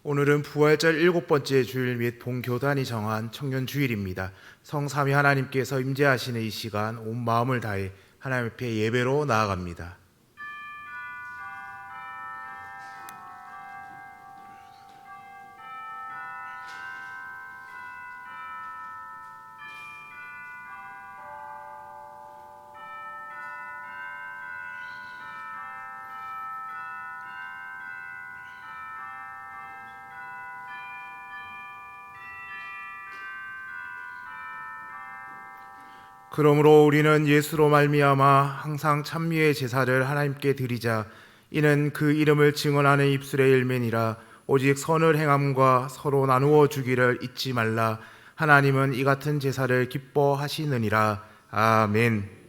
오늘은 부활절 7번째 주일 및 본교단이 정한 청년 주일입니다. 성삼위 하나님께서 임재하시는 이 시간 온 마음을 다해 하나님 앞에 예배로 나아갑니다. 그러므로 우리는 예수로 말미암아 항상 찬미의 제사를 하나님께 드리자. 이는 그 이름을 증언하는 입술의 열매니라. 오직 선을 행함과 서로 나누어 주기를 잊지 말라. 하나님은 이 같은 제사를 기뻐하시느니라. 아멘.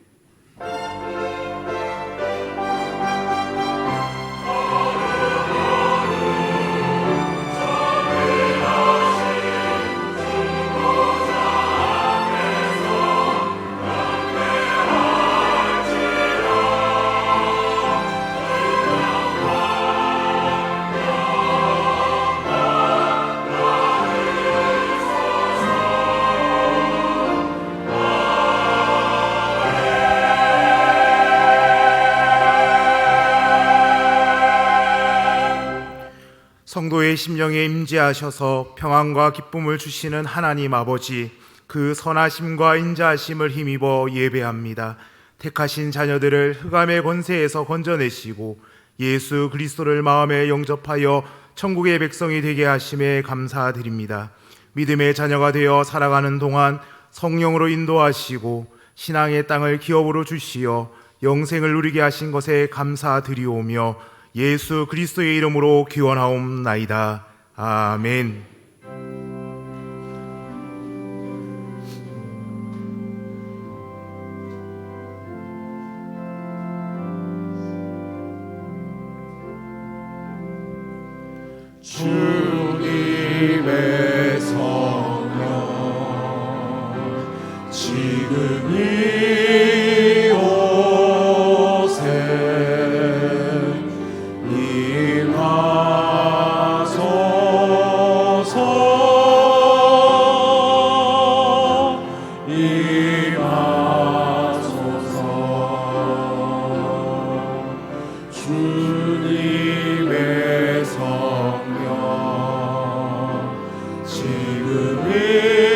성도의 심령에 임재하셔서 평안과 기쁨을 주시는 하나님 아버지, 그 선하심과 인자하심을 힘입어 예배합니다. 택하신 자녀들을 흑암의 권세에서 건져내시고 예수 그리스도를 마음에 영접하여 천국의 백성이 되게 하심에 감사드립니다. 믿음의 자녀가 되어 살아가는 동안 성령으로 인도하시고 신앙의 땅을 기업으로 주시어 영생을 누리게 하신 것에 감사드리오며 예수 그리스도의 이름으로 기원하옵나이다. 아멘. 주님의 성령 지금 주님의 성령 지금 이곳에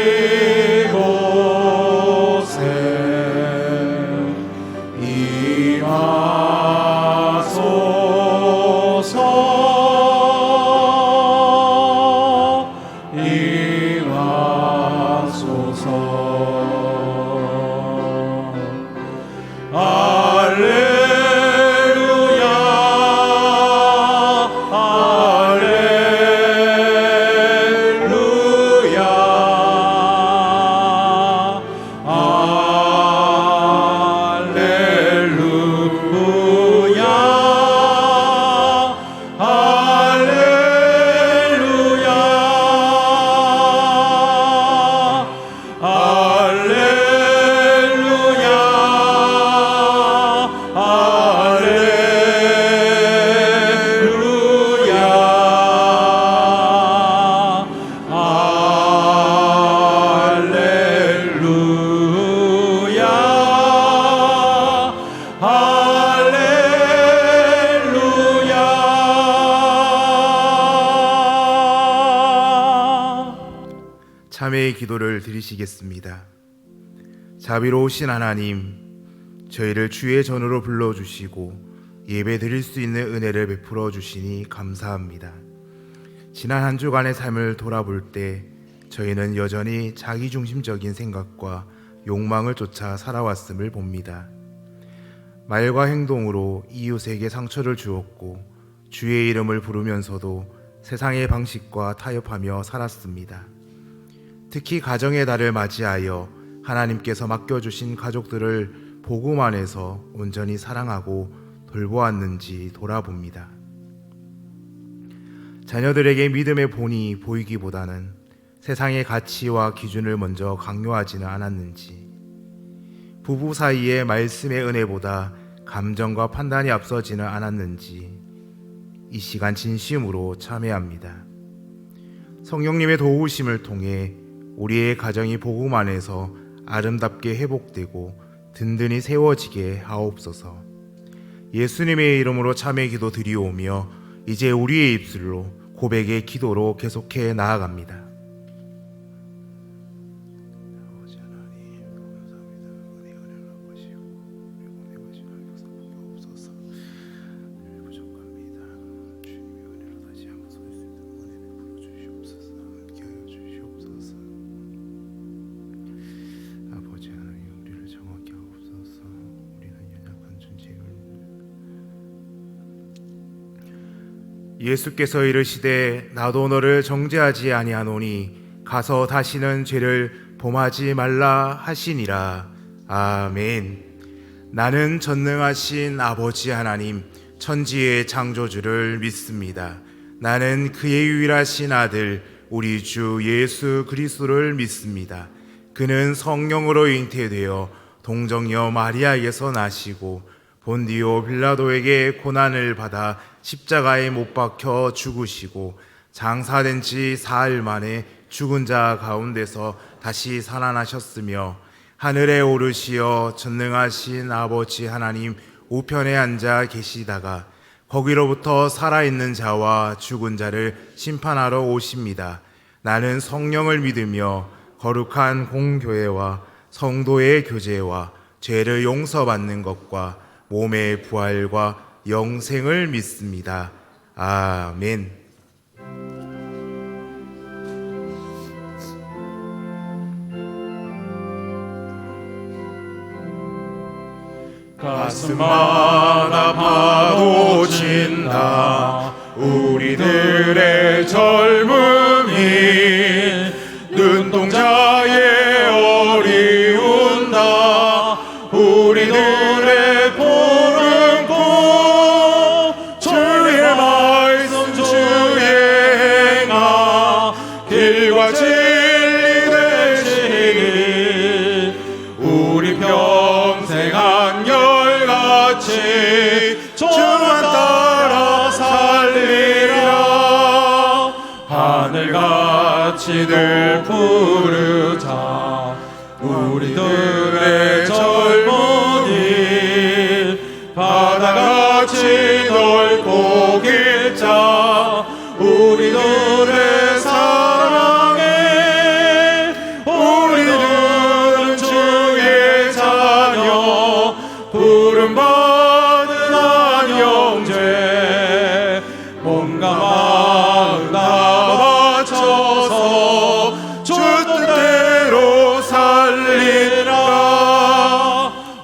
참회의 기도를 드리시겠습니다. 자비로우신 하나님, 저희를 주의 전으로 불러주시고 예배 드릴 수 있는 은혜를 베풀어 주시니 감사합니다. 지난 한 주간의 삶을 돌아볼 때 저희는 여전히 자기중심적인 생각과 욕망을 쫓아 살아왔음을 봅니다. 말과 행동으로 이웃에게 상처를 주었고 주의 이름을 부르면서도 세상의 방식과 타협하며 살았습니다. 특히 가정의 달을 맞이하여 하나님께서 맡겨주신 가족들을 복음 안에서 온전히 사랑하고 돌보았는지 돌아봅니다. 자녀들에게 믿음의 본이 보이기보다는 세상의 가치와 기준을 먼저 강요하지는 않았는지, 부부 사이에 말씀의 은혜보다 감정과 판단이 앞서지는 않았는지 이 시간 진심으로 참회합니다. 성령님의 도우심을 통해 우리의 가정이 복음 안에서 아름답게 회복되고 든든히 세워지게 하옵소서. 예수님의 이름으로 참회 기도 드리오며 이제 우리의 입술로 고백의 기도로 계속해 나아갑니다. 예수께서 이르시되 나도 너를 정죄하지 아니하노니 가서 다시는 죄를 범하지 말라 하시니라. 아멘. 나는 전능하신 아버지 하나님 천지의 창조주를 믿습니다. 나는 그의 유일하신 아들 우리 주 예수 그리스도를 믿습니다. 그는 성령으로 잉태되어 동정녀 마리아에게서 나시고 본디오 빌라도에게 고난을 받아 십자가에 못 박혀 죽으시고 장사된 지 사흘 만에 죽은 자 가운데서 다시 살아나셨으며 하늘에 오르시어 전능하신 아버지 하나님 우편에 앉아 계시다가 거기로부터 살아있는 자와 죽은 자를 심판하러 오십니다. 나는 성령을 믿으며 거룩한 공교회와 성도의 교제와 죄를 용서받는 것과 몸의 부활과 영생을 믿습니다. 아멘. 가슴마다 파도친다 우리들의 젊음이 눈동자에 어리운다 우리들의 푸른 꽃 주의 말씀 주의 행하 길과 진리 되시니 우리 평생 한결같이 주만 따라 살리라 하늘같이 늘 부르자 우리들의 젊은이 바다같이 넓고 길자 우리들의 사랑해 우리들은 주의 자녀 부름받은 한 형제 몸과 마음 다 바쳐서 주 뜻대로 살리라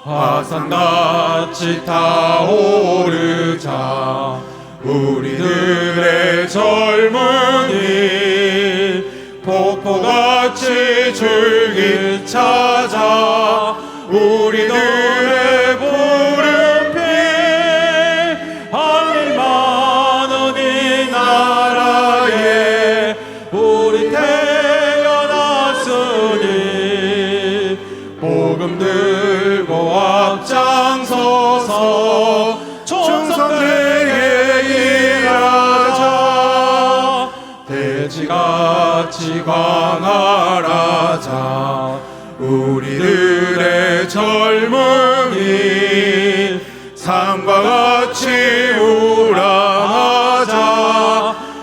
화산같이 타오르자 우리들의 젊은이 폭포같이 줄기 찾아 우리들의 푸른빛 하늘 많은 이 나라에 우리 태어났으니 복음 들고 앞장서서 충성되게 일하자 돼지같이 광활하자 우리들의 젊음이 삶과 같이 우람하자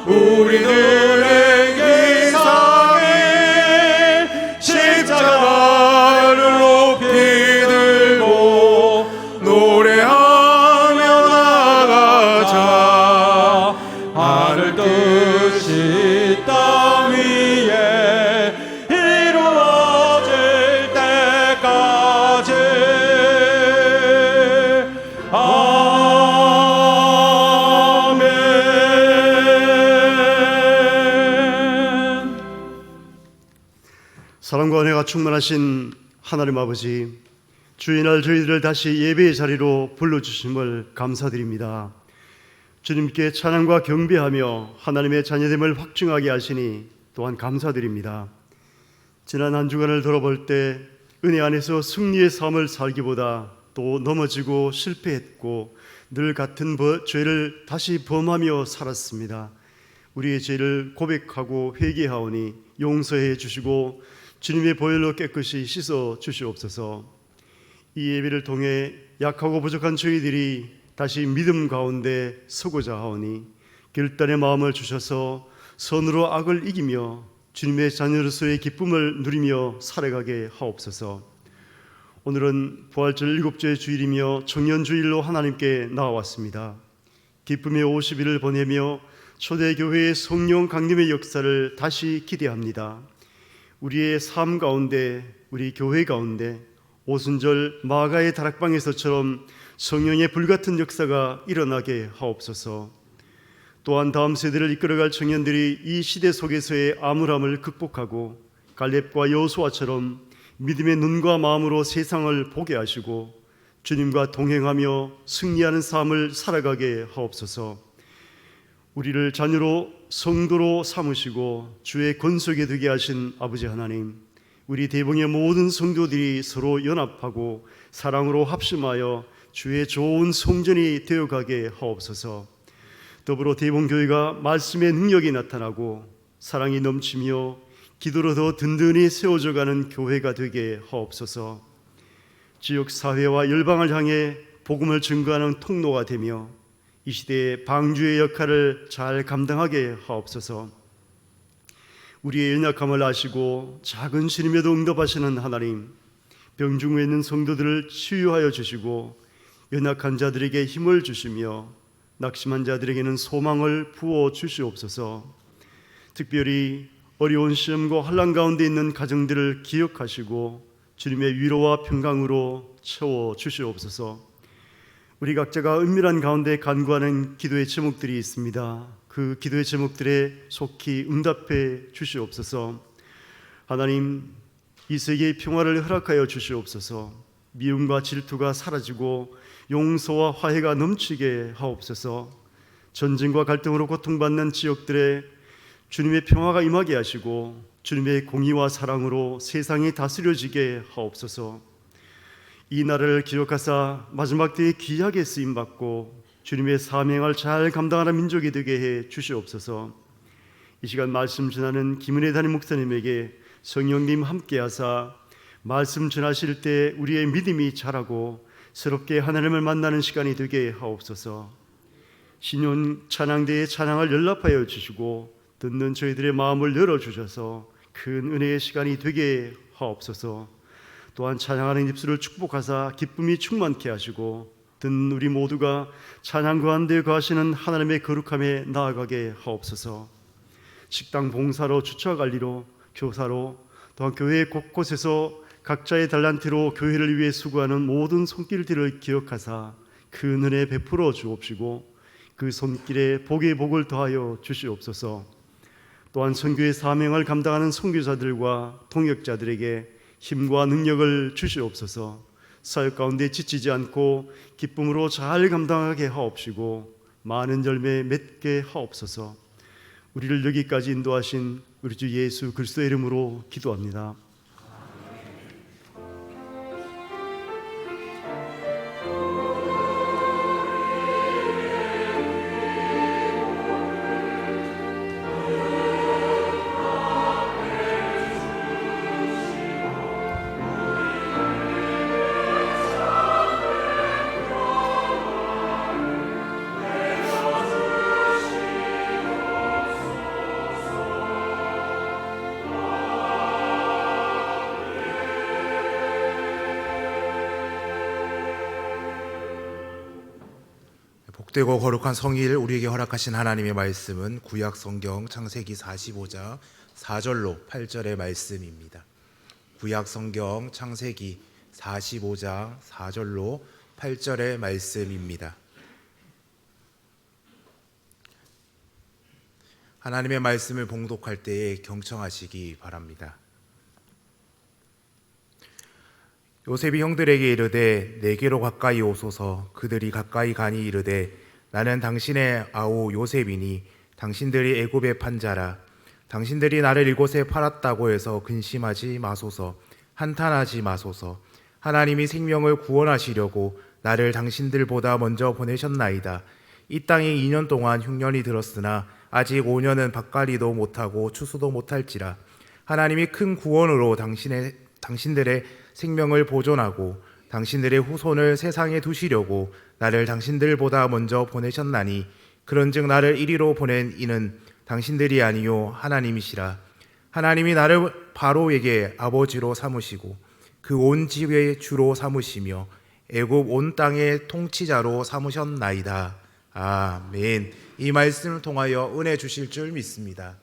우리들의 이상에 십자가를 높이 들고 노래하며 나가자 하늘 뜻이 땅 위에 이루어질 때까지 아멘. 사랑과 은혜가 충만하신 하나님 아버지, 주일날 저희들을 다시 예배의 자리로 불러주심을 감사드립니다. 주님께 찬양과 경배하며 하나님의 자녀됨을 확증하게 하시니 또한 감사드립니다. 지난 한 주간을 돌아볼 때 은혜 안에서 승리의 삶을 살기보다 또 넘어지고 실패했고 늘 같은 죄를 다시 범하며 살았습니다. 우리의 죄를 고백하고 회개하오니 용서해 주시고 주님의 보혈로 깨끗이 씻어 주시옵소서. 이 예배를 통해 약하고 부족한 저희들이 다시 믿음 가운데 서고자 하오니 결단의 마음을 주셔서 선으로 악을 이기며 주님의 자녀로서의 기쁨을 누리며 살아가게 하옵소서. 오늘은 부활절 7째 주일이며 청년주일로 하나님께 나와왔습니다. 기쁨의 50일을 보내며 초대교회의 성령 강림의 역사를 다시 기대합니다. 우리의 삶 가운데, 우리 교회 가운데 오순절 마가의 다락방에서처럼 성령의 불같은 역사가 일어나게 하옵소서. 또한 다음 세대를 이끌어갈 청년들이 이 시대 속에서의 암울함을 극복하고 갈렙과 여호수아처럼 믿음의 눈과 마음으로 세상을 보게 하시고 주님과 동행하며 승리하는 삶을 살아가게 하옵소서. 우리를 자녀로 성도로 삼으시고 주의 권속에 되게 하신 아버지 하나님, 우리 대봉의 모든 성도들이 서로 연합하고 사랑으로 합심하여 주의 좋은 성전이 되어가게 하옵소서. 더불어 대봉교회가 말씀의 능력이 나타나고 사랑이 넘치며 기도로 더 든든히 세워져가는 교회가 되게 하옵소서. 지역사회와 열방을 향해 복음을 증거하는 통로가 되며 이 시대의 방주의 역할을 잘 감당하게 하옵소서. 우리의 연약함을 아시고 작은 시름에도 응답하시는 하나님, 병중에 있는 성도들을 치유하여 주시고 연약한 자들에게 힘을 주시며 낙심한 자들에게는 소망을 부어 주시옵소서. 특별히 어려운 시험과 환난 가운데 있는 가정들을 기억하시고 주님의 위로와 평강으로 채워 주시옵소서. 우리 각자가 은밀한 가운데 간구하는 기도의 제목들이 있습니다. 그 기도의 제목들에 속히 응답해 주시옵소서. 하나님, 이 세계의 평화를 허락하여 주시옵소서. 미움과 질투가 사라지고 용서와 화해가 넘치게 하옵소서. 전쟁과 갈등으로 고통받는 지역들에 주님의 평화가 임하게 하시고 주님의 공의와 사랑으로 세상이 다스려지게 하옵소서. 이 날을 기억하사 마지막 때에 귀하게 쓰임받고 주님의 사명을 잘 감당하는 민족이 되게 해 주시옵소서. 이 시간 말씀 전하는 김은혜 담임 목사님에게 성령님 함께하사 말씀 전하실 때 우리의 믿음이 자라고 새롭게 하나님을 만나는 시간이 되게 하옵소서. 신년 찬양대의 찬양을 연락하여 주시고 듣는 저희들의 마음을 열어주셔서 큰 은혜의 시간이 되게 하옵소서. 또한 찬양하는 입술을 축복하사 기쁨이 충만케 하시고 듣는 우리 모두가 찬양 가운데 거하시는 하나님의 거룩함에 나아가게 하옵소서. 식당 봉사로, 주차관리로, 교사로, 또한 교회 곳곳에서 각자의 달란트로 교회를 위해 수고하는 모든 손길들을 기억하사 그 은혜 베풀어 주옵시고 그 손길에 복의 복을 더하여 주시옵소서. 또한 선교의 사명을 감당하는 선교사들과 통역자들에게 힘과 능력을 주시옵소서. 사역 가운데 지치지 않고 기쁨으로 잘 감당하게 하옵시고 많은 열매 맺게 하옵소서. 우리를 여기까지 인도하신 우리 주 예수 그리스도의 이름으로 기도합니다. 복되고 거룩한 성일 우리에게 허락하신 하나님의 말씀은 구약 성경 창세기 45장 4절로 8절의 말씀입니다. 구약 성경 창세기 45장 4절로 8절의 말씀입니다. 하나님의 말씀을 봉독할 때에 경청하시기 바랍니다. 요셉이 형들에게 이르되 내게로 가까이 오소서. 그들이 가까이 가니 이르되 나는 당신의 아우 요셉이니 당신들이 애굽의 판자라. 당신들이 나를 이곳에 팔았다고 해서 근심하지 마소서. 한탄하지 마소서. 하나님이 생명을 구원하시려고 나를 당신들보다 먼저 보내셨나이다. 이 땅에 2년 동안 흉년이 들었으나 아직 5년은 밭갈이도 못하고 추수도 못할지라 하나님이 큰 구원으로 당신들의 생명을 보존하고 당신들의 후손을 세상에 두시려고 나를 당신들보다 먼저 보내셨나니 그런즉 나를 이리로 보낸 이는 당신들이 아니요 하나님이시라. 하나님이 나를 바로에게 아버지로 삼으시고 그 온 집의 주로 삼으시며 애굽 온 땅의 통치자로 삼으셨나이다. 아멘. 이 말씀을 통하여 은혜 주실 줄 믿습니다.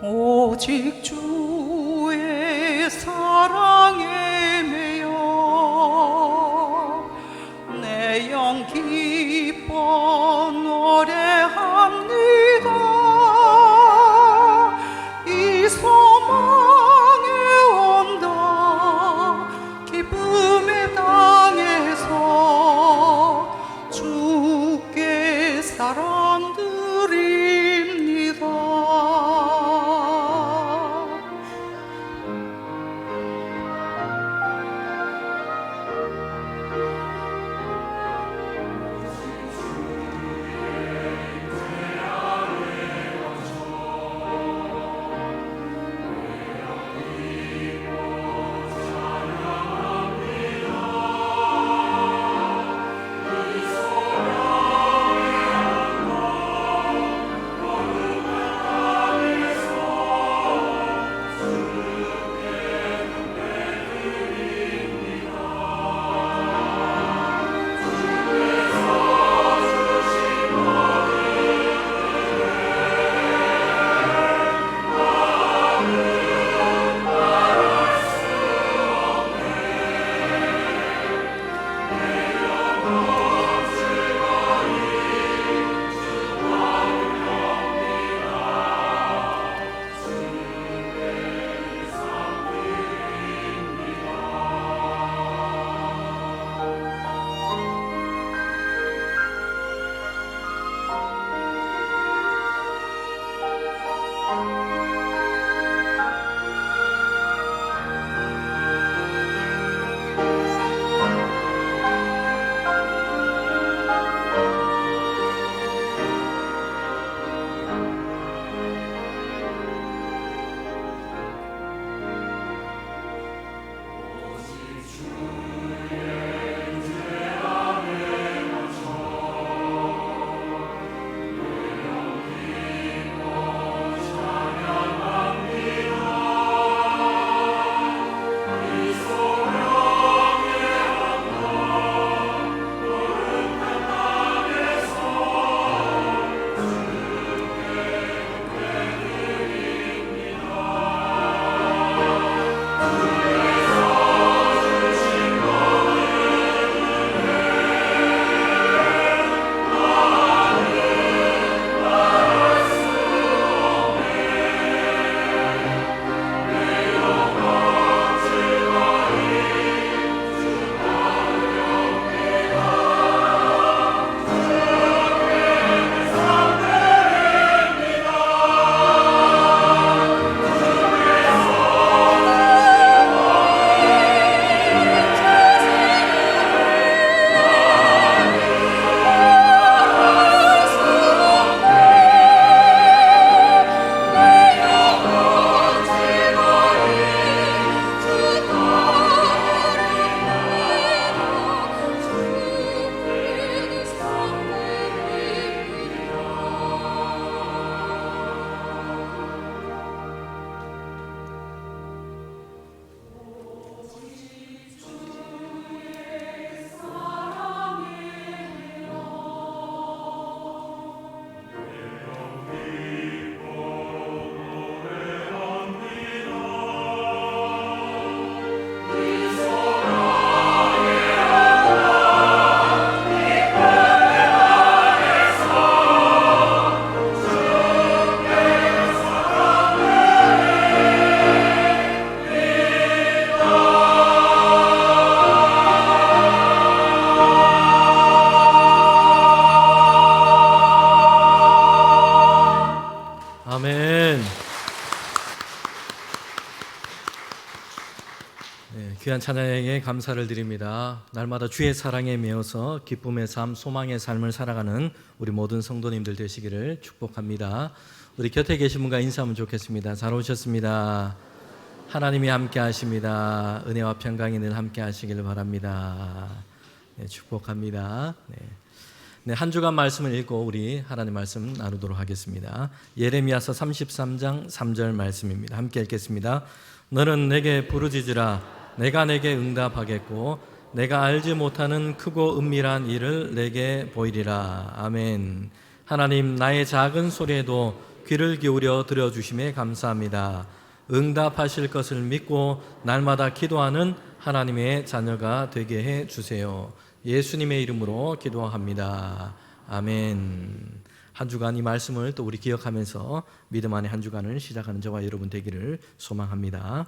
오직 주의 사랑에 매여 내 영 기뻐 노래합니다. 이 소망의 언덕 기쁨의 땅에서 주께 사랑 드립니다. 아멘. 네, 귀한 찬양에 감사를 드립니다. 날마다 주의 사랑에 매어서 기쁨의 삶, 소망의 삶을 살아가는 우리 모든 성도님들 되시기를 축복합니다. 우리 곁에 계신 분과 인사하면 좋겠습니다. 잘 오셨습니다. 하나님이 함께 하십니다. 은혜와 평강이 늘 함께 하시길 바랍니다. 네, 축복합니다. 네, 한 주간 말씀을 읽고 우리 하나님 말씀 나누도록 하겠습니다. 예레미야서 33장 3절 말씀입니다. 함께 읽겠습니다. 너는 내게 부르짖으라. 내가 내게 응답하겠고 내가 알지 못하는 크고 은밀한 일을 내게 보이리라. 아멘. 하나님, 나의 작은 소리에도 귀를 기울여 들어주심에 감사합니다. 응답하실 것을 믿고 날마다 기도하는 하나님의 자녀가 되게 해 주세요. 예수님의 이름으로 기도합니다. 아멘. 한 주간 이 말씀을 또 우리 기억하면서 믿음 안에 한 주간을 시작하는 저와 여러분 되기를 소망합니다.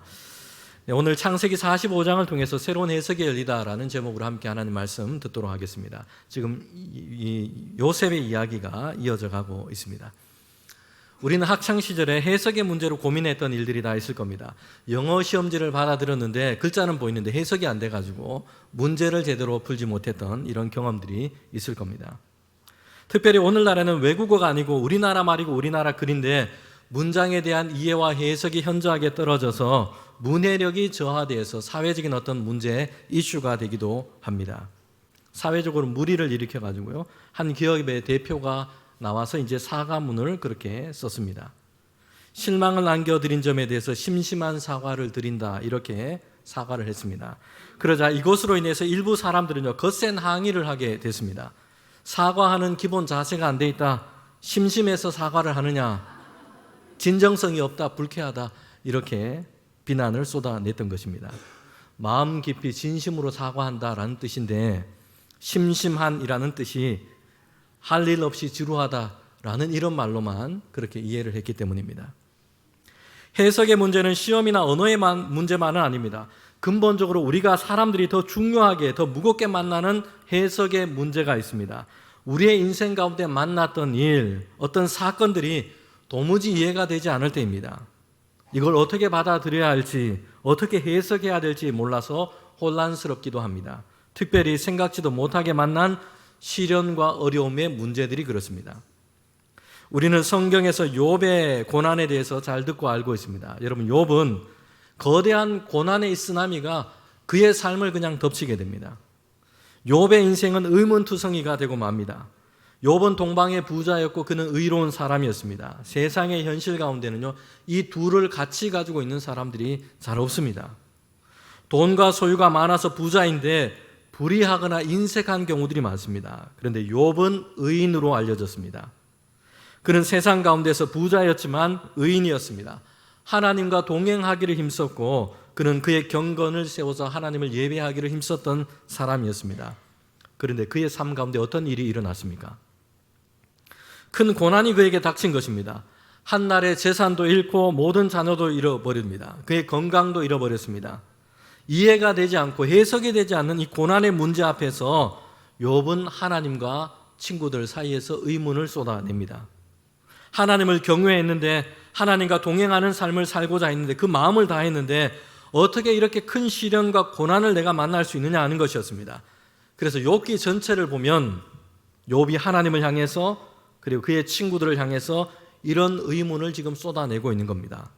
네, 오늘 창세기 45장을 통해서 새로운 해석이 열리다라는 제목으로 함께 하나님 말씀 듣도록 하겠습니다. 지금 이 요셉의 이야기가 이어져 가고 있습니다. 우리는 학창시절에 해석의 문제로 고민했던 일들이 다 있을 겁니다. 영어 시험지를 받아들였는데 글자는 보이는데 해석이 안 돼가지고 문제를 제대로 풀지 못했던 이런 경험들이 있을 겁니다. 특별히 오늘날에는 외국어가 아니고 우리나라 말이고 우리나라 글인데 문장에 대한 이해와 해석이 현저하게 떨어져서 문해력이 저하되어서 사회적인 어떤 문제, 이슈가 되기도 합니다. 사회적으로 물의를 일으켜가지고요, 한 기업의 대표가 나와서 이제 사과문을 그렇게 썼습니다. 실망을 안겨드린 점에 대해서 심심한 사과를 드린다, 이렇게 사과를 했습니다. 그러자 이것으로 인해서 일부 사람들은요, 거센 항의를 하게 됐습니다. 사과하는 기본 자세가 안 돼 있다, 심심해서 사과를 하느냐, 진정성이 없다, 불쾌하다, 이렇게 비난을 쏟아냈던 것입니다. 마음 깊이 진심으로 사과한다라는 뜻인데 심심한이라는 뜻이 할 일 없이 지루하다라는 이런 말로만 그렇게 이해를 했기 때문입니다. 해석의 문제는 시험이나 언어의 문제만은 아닙니다. 근본적으로 우리가 사람들이 더 중요하게, 더 무겁게 만나는 해석의 문제가 있습니다. 우리의 인생 가운데 만났던 일, 어떤 사건들이 도무지 이해가 되지 않을 때입니다. 이걸 어떻게 받아들여야 할지, 어떻게 해석해야 될지 몰라서 혼란스럽기도 합니다. 특별히 생각지도 못하게 만난 시련과 어려움의 문제들이 그렇습니다. 우리는 성경에서 욥의 고난에 대해서 잘 듣고 알고 있습니다. 여러분, 욥은 거대한 고난의 쓰나미가 그의 삶을 그냥 덮치게 됩니다. 욥의 인생은 의문투성이가 되고 맙니다. 욥은 동방의 부자였고 그는 의로운 사람이었습니다. 세상의 현실 가운데는요, 이 둘을 같이 가지고 있는 사람들이 잘 없습니다. 돈과 소유가 많아서 부자인데 불의하거나 인색한 경우들이 많습니다. 그런데 욥은 의인으로 알려졌습니다. 그는 세상 가운데서 부자였지만 의인이었습니다. 하나님과 동행하기를 힘썼고 그는 그의 경건을 세워서 하나님을 예배하기를 힘썼던 사람이었습니다. 그런데 그의 삶 가운데 어떤 일이 일어났습니까? 큰 고난이 그에게 닥친 것입니다. 한날에 재산도 잃고 모든 자녀도 잃어버립니다. 그의 건강도 잃어버렸습니다. 이해가 되지 않고 해석이 되지 않는 이 고난의 문제 앞에서 욥은 하나님과 친구들 사이에서 의문을 쏟아냅니다. 하나님을 경외했는데, 하나님과 동행하는 삶을 살고자 했는데, 그 마음을 다했는데 어떻게 이렇게 큰 시련과 고난을 내가 만날 수 있느냐 하는 것이었습니다. 그래서 욥기 전체를 보면 욥이 하나님을 향해서 그리고 그의 친구들을 향해서 이런 의문을 지금 쏟아내고 있는 겁니다.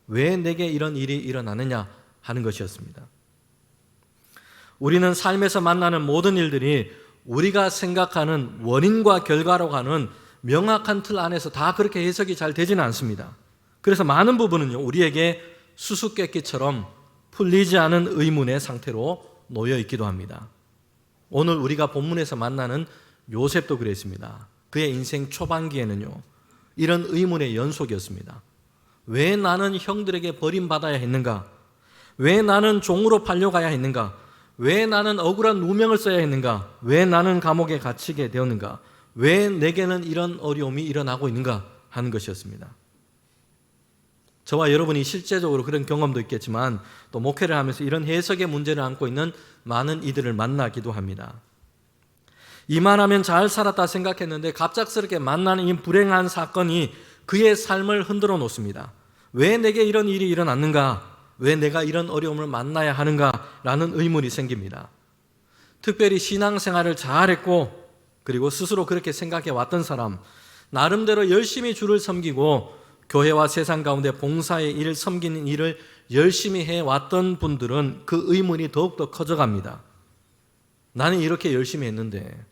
왜 내게 이런 일이 일어나느냐 하는 것이었습니다. 우리는 삶에서 만나는 모든 일들이 우리가 생각하는 원인과 결과로 가는 명확한 틀 안에서 다 그렇게 해석이 잘 되지는 않습니다. 그래서 많은 부분은요, 우리에게 수수께끼처럼 풀리지 않은 의문의 상태로 놓여 있기도 합니다. 오늘 우리가 본문에서 만나는 요셉도 그랬습니다. 그의 인생 초반기에는요, 이런 의문의 연속이었습니다. 왜 나는 형들에게 버림받아야 했는가? 왜 나는 종으로 팔려가야 했는가? 왜 나는 억울한 누명을 써야 했는가? 왜 나는 감옥에 갇히게 되었는가? 왜 내게는 이런 어려움이 일어나고 있는가 하는 것이었습니다. 저와 여러분이 실제적으로 그런 경험도 있겠지만 또 목회를 하면서 이런 해석의 문제를 안고 있는 많은 이들을 만나기도 합니다. 이만하면 잘 살았다 생각했는데 갑작스럽게 만나는 이 불행한 사건이 그의 삶을 흔들어 놓습니다. 왜 내게 이런 일이 일어났는가? 왜 내가 이런 어려움을 만나야 하는가라는 의문이 생깁니다. 특별히 신앙생활을 잘했고 그리고 스스로 그렇게 생각해 왔던 사람, 나름대로 열심히 주를 섬기고 교회와 세상 가운데 봉사의 일을 섬기는 일을 열심히 해왔던 분들은 그 의문이 더욱더 커져갑니다. 나는 이렇게 열심히 했는데,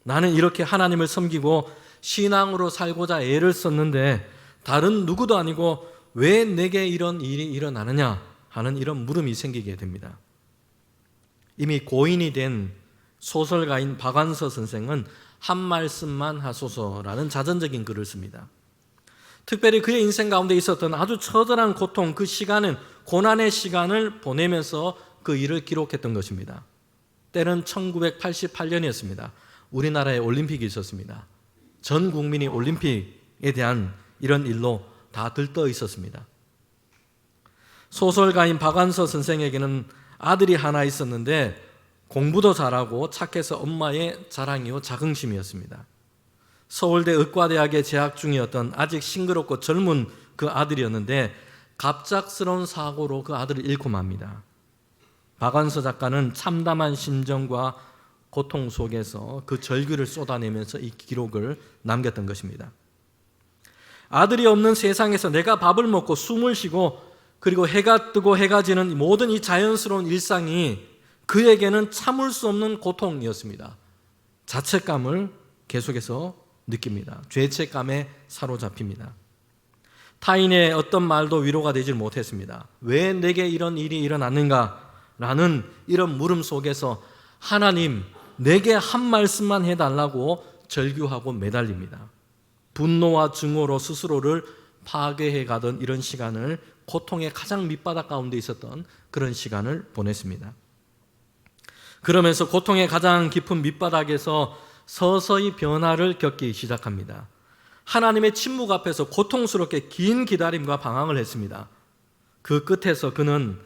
나는 이렇게 하나님을 섬기고 신앙으로 살고자 애를 썼는데 다른 누구도 아니고 왜 내게 이런 일이 일어나느냐 하는 이런 물음이 생기게 됩니다. 이미 고인이 된 소설가인 박완서 선생은 한 말씀만 하소서라는 자전적인 글을 씁니다. 특별히 그의 인생 가운데 있었던 아주 처절한 고통, 그 시간은 고난의 시간을 보내면서 그 일을 기록했던 것입니다. 때는 1988년이었습니다. 우리나라에 올림픽이 있었습니다. 전 국민이 올림픽에 대한 이런 일로 다 들떠 있었습니다. 소설가인 박완서 선생에게는 아들이 하나 있었는데 공부도 잘하고 착해서 엄마의 자랑이요 자긍심이었습니다. 서울대 의과대학에 재학 중이었던 아직 싱그럽고 젊은 그 아들이었는데 갑작스러운 사고로 그 아들을 잃고 맙니다. 박완서 작가는 참담한 심정과 고통 속에서 그 절규를 쏟아내면서 이 기록을 남겼던 것입니다. 아들이 없는 세상에서 내가 밥을 먹고 숨을 쉬고 그리고 해가 뜨고 해가 지는 모든 이 자연스러운 일상이 그에게는 참을 수 없는 고통이었습니다. 자책감을 계속해서 느낍니다. 죄책감에 사로잡힙니다. 타인의 어떤 말도 위로가 되질 못했습니다. 왜 내게 이런 일이 일어났는가라는 이런 물음 속에서 하나님, 내게 한 말씀만 해달라고 절규하고 매달립니다. 분노와 증오로 스스로를 파괴해 가던 이런 시간을, 고통의 가장 밑바닥 가운데 있었던 그런 시간을 보냈습니다. 그러면서 고통의 가장 깊은 밑바닥에서 서서히 변화를 겪기 시작합니다. 하나님의 침묵 앞에서 고통스럽게 긴 기다림과 방황을 했습니다. 그 끝에서 그는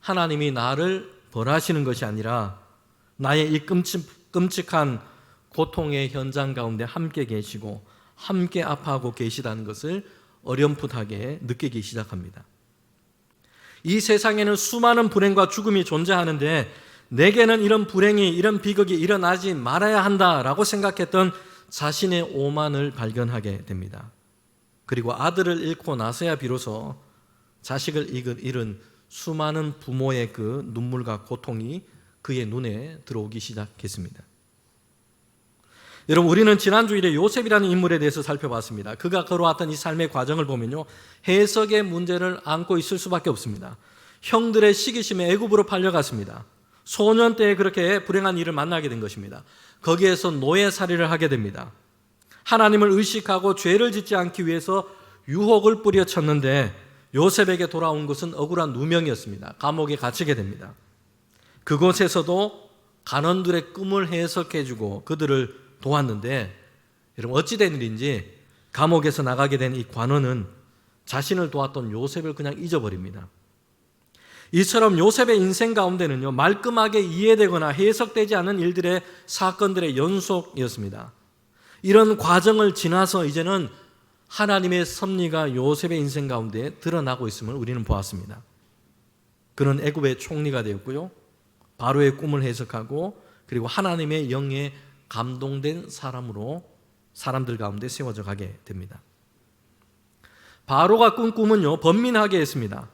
하나님이 나를 벌하시는 것이 아니라 나의 이 끔찍한 고통의 현장 가운데 함께 계시고 함께 아파하고 계시다는 것을 어렴풋하게 느끼기 시작합니다. 이 세상에는 수많은 불행과 죽음이 존재하는데 내게는 이런 불행이, 이런 비극이 일어나지 말아야 한다라고 생각했던 자신의 오만을 발견하게 됩니다. 그리고 아들을 잃고 나서야 비로소 자식을 잃은 수많은 부모의 그 눈물과 고통이 그의 눈에 들어오기 시작했습니다. 여러분, 우리는 지난주일에 요셉이라는 인물에 대해서 살펴봤습니다. 그가 걸어왔던 이 삶의 과정을 보면요, 해석의 문제를 안고 있을 수밖에 없습니다. 형들의 시기심에 애굽으로 팔려갔습니다. 소년 때에 그렇게 불행한 일을 만나게 된 것입니다. 거기에서 노예살이를 하게 됩니다. 하나님을 의식하고 죄를 짓지 않기 위해서 유혹을 뿌려쳤는데 요셉에게 돌아온 것은 억울한 누명이었습니다. 감옥에 갇히게 됩니다. 그곳에서도 간원들의 꿈을 해석해주고 그들을 도왔는데, 여러분 어찌된 일인지 감옥에서 나가게 된 이 관원은 자신을 도왔던 요셉을 그냥 잊어버립니다. 이처럼 요셉의 인생 가운데는요, 말끔하게 이해되거나 해석되지 않은 일들의 사건들의 연속이었습니다. 이런 과정을 지나서 이제는 하나님의 섭리가 요셉의 인생 가운데 드러나고 있음을 우리는 보았습니다. 그는 애굽의 총리가 되었고요, 바로의 꿈을 해석하고 그리고 하나님의 영에 감동된 사람으로 사람들 가운데 세워져 가게 됩니다. 바로가 꾼 꿈은요, 번민하게 했습니다.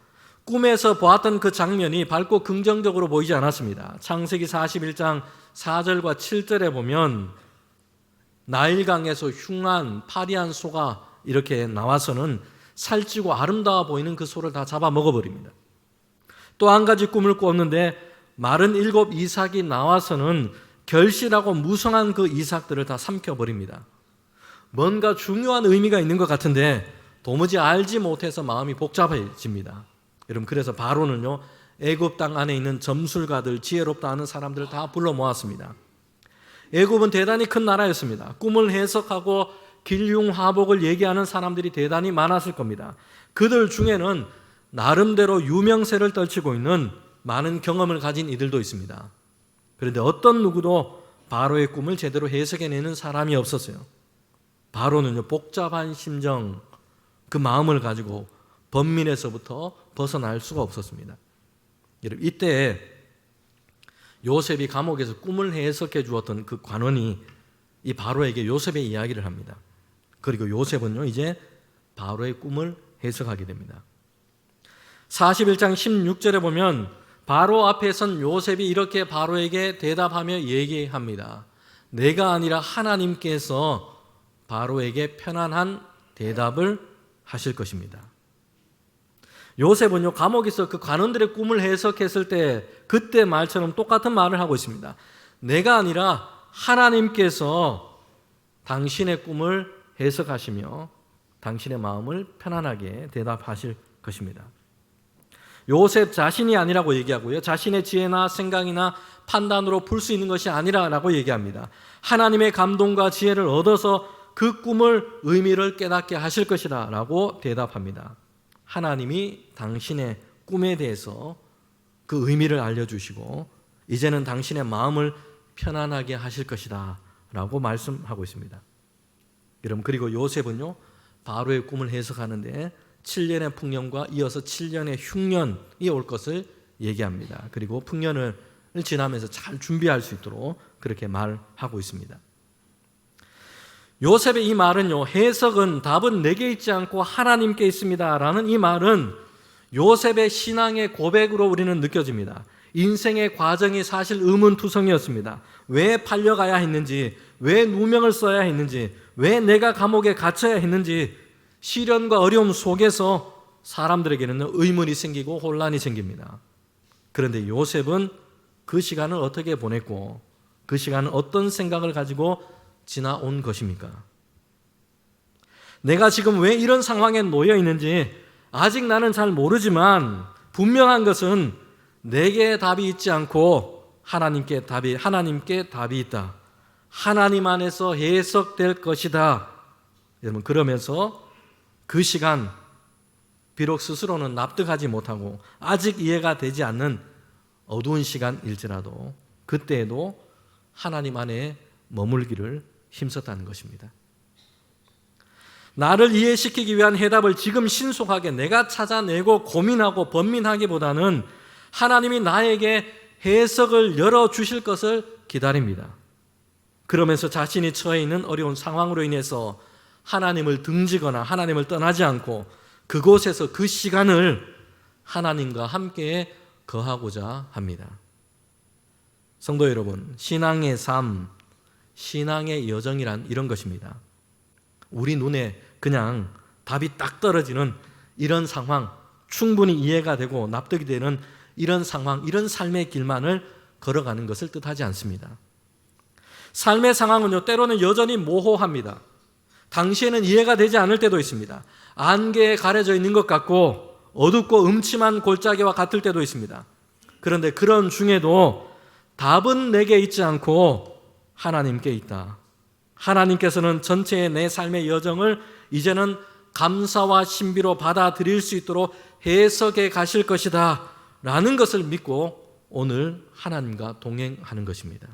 꿈에서 보았던 그 장면이 밝고 긍정적으로 보이지 않았습니다. 창세기 41장 4절과 7절에 보면 나일강에서 흉한 파리한 소가 이렇게 나와서는 살찌고 아름다워 보이는 그 소를 다 잡아먹어버립니다. 또 한 가지 꿈을 꿨는데 마른 7 이삭이 나와서는 결실하고 무성한 그 이삭들을 다 삼켜버립니다. 뭔가 중요한 의미가 있는 것 같은데 도무지 알지 못해서 마음이 복잡해집니다. 여러분, 그래서 바로는요, 애굽 땅 안에 있는 점술가들, 지혜롭다 하는 사람들을 다 불러 모았습니다. 애굽은 대단히 큰 나라였습니다. 꿈을 해석하고 길흉화복을 얘기하는 사람들이 대단히 많았을 겁니다. 그들 중에는 나름대로 유명세를 떨치고 있는 많은 경험을 가진 이들도 있습니다. 그런데 어떤 누구도 바로의 꿈을 제대로 해석해내는 사람이 없었어요. 바로는요, 복잡한 심정, 그 마음을 가지고 번민에서부터 벗어날 수가 없었습니다. 여러분, 이때 요셉이 감옥에서 꿈을 해석해 주었던 그 관원이 이 바로에게 요셉의 이야기를 합니다. 그리고 요셉은요, 이제 바로의 꿈을 해석하게 됩니다. 41장 16절에 보면 바로 앞에 선 요셉이 이렇게 바로에게 대답하며 얘기합니다. 내가 아니라 하나님께서 바로에게 편안한 대답을 하실 것입니다. 요셉은요, 감옥에서 그 관원들의 꿈을 해석했을 때 그때 말처럼 똑같은 말을 하고 있습니다. 내가 아니라 하나님께서 당신의 꿈을 해석하시며 당신의 마음을 편안하게 대답하실 것입니다. 요셉 자신이 아니라고 얘기하고요, 자신의 지혜나 생각이나 판단으로 풀 수 있는 것이 아니라고 얘기합니다. 하나님의 감동과 지혜를 얻어서 그 꿈을 의미를 깨닫게 하실 것이라 라고 대답합니다. 하나님이 당신의 꿈에 대해서 그 의미를 알려주시고 이제는 당신의 마음을 편안하게 하실 것이다 라고 말씀하고 있습니다. 여러분, 그리고 요셉은요, 바로의 꿈을 해석하는데 7년의 풍년과 이어서 7년의 흉년이 올 것을 얘기합니다. 그리고 풍년을 지나면서 잘 준비할 수 있도록 그렇게 말하고 있습니다. 요셉의 이 말은요, 해석은 답은 내게 있지 않고 하나님께 있습니다 라는 이 말은 요셉의 신앙의 고백으로 우리는 느껴집니다. 인생의 과정이 사실 의문투성이었습니다. 왜 팔려가야 했는지, 왜 누명을 써야 했는지, 왜 내가 감옥에 갇혀야 했는지, 시련과 어려움 속에서 사람들에게는 의문이 생기고 혼란이 생깁니다. 그런데 요셉은 그 시간을 어떻게 보냈고 그 시간은 어떤 생각을 가지고 지나온 것입니까? 내가 지금 왜 이런 상황에 놓여 있는지 아직 나는 잘 모르지만 분명한 것은 내게 답이 있지 않고 하나님께 답이 있다. 하나님 안에서 해석될 것이다. 여러분, 그러면서 그 시간, 비록 스스로는 납득하지 못하고 아직 이해가 되지 않는 어두운 시간일지라도 그때에도 하나님 안에 머물기를 힘썼다는 것입니다. 나를 이해시키기 위한 해답을 지금 신속하게 내가 찾아내고 고민하고 번민하기보다는 하나님이 나에게 해석을 열어주실 것을 기다립니다. 그러면서 자신이 처해 있는 어려운 상황으로 인해서 하나님을 등지거나 하나님을 떠나지 않고 그곳에서 그 시간을 하나님과 함께 거하고자 합니다. 성도 여러분, 신앙의 삶, 신앙의 여정이란 이런 것입니다. 우리 눈에 그냥 답이 딱 떨어지는 이런 상황, 충분히 이해가 되고 납득이 되는 이런 상황, 이런 삶의 길만을 걸어가는 것을 뜻하지 않습니다. 삶의 상황은요, 때로는 여전히 모호합니다. 당시에는 이해가 되지 않을 때도 있습니다. 안개에 가려져 있는 것 같고 어둡고 음침한 골짜기와 같을 때도 있습니다. 그런데 그런 중에도 답은 내게 있지 않고 하나님께 있다. 하나님께서는 전체의 내 삶의 여정을 이제는 감사와 신비로 받아들일 수 있도록 해석해 가실 것이다 라는 것을 믿고 오늘 하나님과 동행하는 것입니다.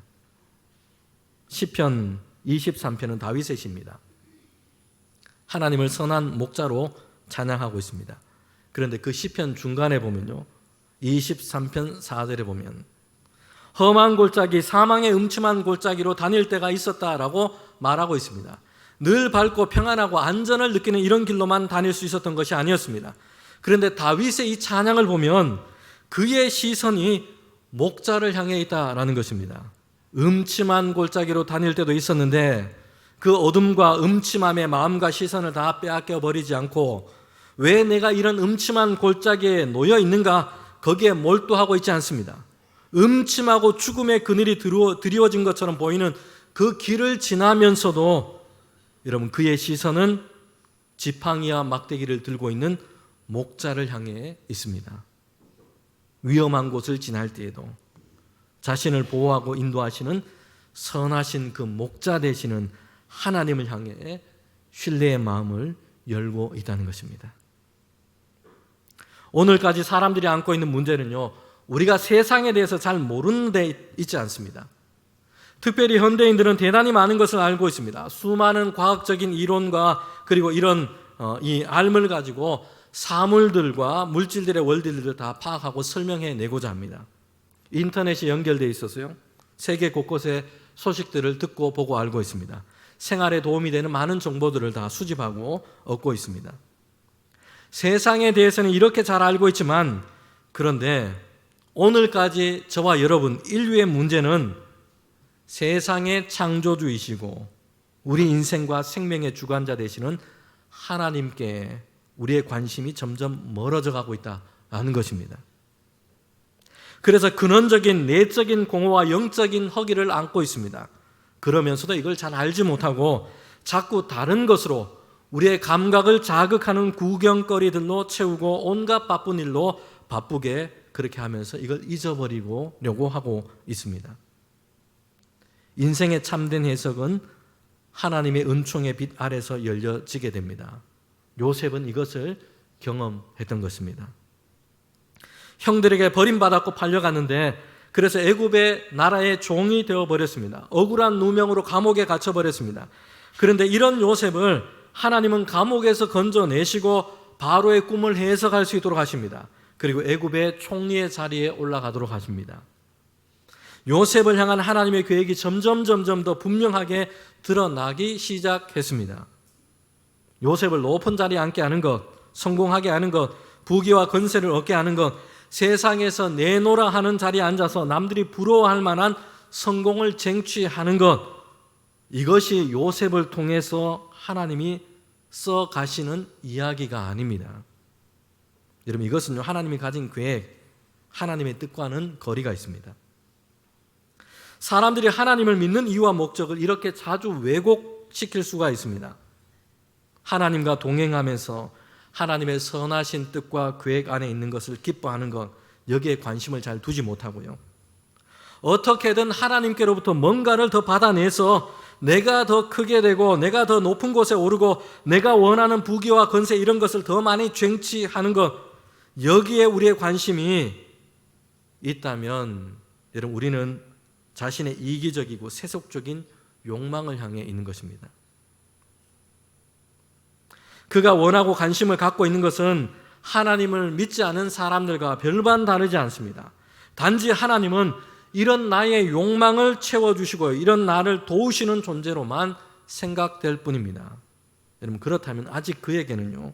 시편 23편은 다윗의 시입니다. 하나님을 선한 목자로 찬양하고 있습니다. 그런데 그 시편 중간에 보면요, 23편 4절에 보면 험한 골짜기, 사망의 음침한 골짜기로 다닐 때가 있었다라고 말하고 있습니다. 늘 밝고 평안하고 안전을 느끼는 이런 길로만 다닐 수 있었던 것이 아니었습니다. 그런데 다윗의 이 찬양을 보면 그의 시선이 목자를 향해 있다라는 것입니다. 음침한 골짜기로 다닐 때도 있었는데 그 어둠과 음침함의 마음과 시선을 다 빼앗겨 버리지 않고 왜 내가 이런 음침한 골짜기에 놓여 있는가, 거기에 몰두하고 있지 않습니다. 음침하고 죽음의 그늘이 드리워진 것처럼 보이는 그 길을 지나면서도 여러분, 그의 시선은 지팡이와 막대기를 들고 있는 목자를 향해 있습니다. 위험한 곳을 지날 때에도 자신을 보호하고 인도하시는 선하신 그 목자 되시는 하나님을 향해 신뢰의 마음을 열고 있다는 것입니다. 오늘까지 사람들이 안고 있는 문제는요, 우리가 세상에 대해서 잘 모르는 데 있지 않습니다. 특별히 현대인들은 대단히 많은 것을 알고 있습니다. 수많은 과학적인 이론과 그리고 이런 이 알을 가지고 사물들과 물질들의 원리들을 다 파악하고 설명해 내고자 합니다. 인터넷이 연결되어 있어서요. 세계 곳곳의 소식들을 듣고 보고 알고 있습니다. 생활에 도움이 되는 많은 정보들을 다 수집하고 얻고 있습니다. 세상에 대해서는 이렇게 잘 알고 있지만 그런데 오늘까지 저와 여러분 인류의 문제는 세상의 창조주이시고 우리 인생과 생명의 주관자 되시는 하나님께 우리의 관심이 점점 멀어져 가고 있다는 것입니다. 그래서 근원적인 내적인 공허와 영적인 허기를 안고 있습니다. 그러면서도 이걸 잘 알지 못하고 자꾸 다른 것으로 우리의 감각을 자극하는 구경거리들로 채우고 온갖 바쁜 일로 바쁘게 그렇게 하면서 이걸 잊어버리려고 하고 있습니다. 인생의 참된 해석은 하나님의 은총의 빛 아래서 열려지게 됩니다. 요셉은 이것을 경험했던 것입니다. 형들에게 버림받았고 팔려갔는데 그래서 애굽의 나라의 종이 되어버렸습니다. 억울한 누명으로 감옥에 갇혀버렸습니다. 그런데 이런 요셉을 하나님은 감옥에서 건져내시고 바로의 꿈을 해석할 수 있도록 하십니다. 그리고 애굽의 총리의 자리에 올라가도록 하십니다. 요셉을 향한 하나님의 계획이 점점 더 분명하게 드러나기 시작했습니다. 요셉을 높은 자리에 앉게 하는 것, 성공하게 하는 것, 부귀와 건세를 얻게 하는 것, 세상에서 내노라 하는 자리에 앉아서 남들이 부러워할 만한 성공을 쟁취하는 것, 이것이 요셉을 통해서 하나님이 써 가시는 이야기가 아닙니다. 여러분, 이것은요, 하나님이 가진 계획, 하나님의 뜻과는 거리가 있습니다. 사람들이 하나님을 믿는 이유와 목적을 이렇게 자주 왜곡시킬 수가 있습니다. 하나님과 동행하면서 하나님의 선하신 뜻과 계획 안에 있는 것을 기뻐하는 것, 여기에 관심을 잘 두지 못하고요. 어떻게든 하나님께로부터 뭔가를 더 받아내서 내가 더 크게 되고 내가 더 높은 곳에 오르고 내가 원하는 부귀와 건세 이런 것을 더 많이 쟁취하는 것, 여기에 우리의 관심이 있다면 여러분, 우리는 자신의 이기적이고 세속적인 욕망을 향해 있는 것입니다. 그가 원하고 관심을 갖고 있는 것은 하나님을 믿지 않은 사람들과 별반 다르지 않습니다. 단지 하나님은 이런 나의 욕망을 채워주시고 이런 나를 도우시는 존재로만 생각될 뿐입니다. 여러분, 그렇다면 아직 그에게는요,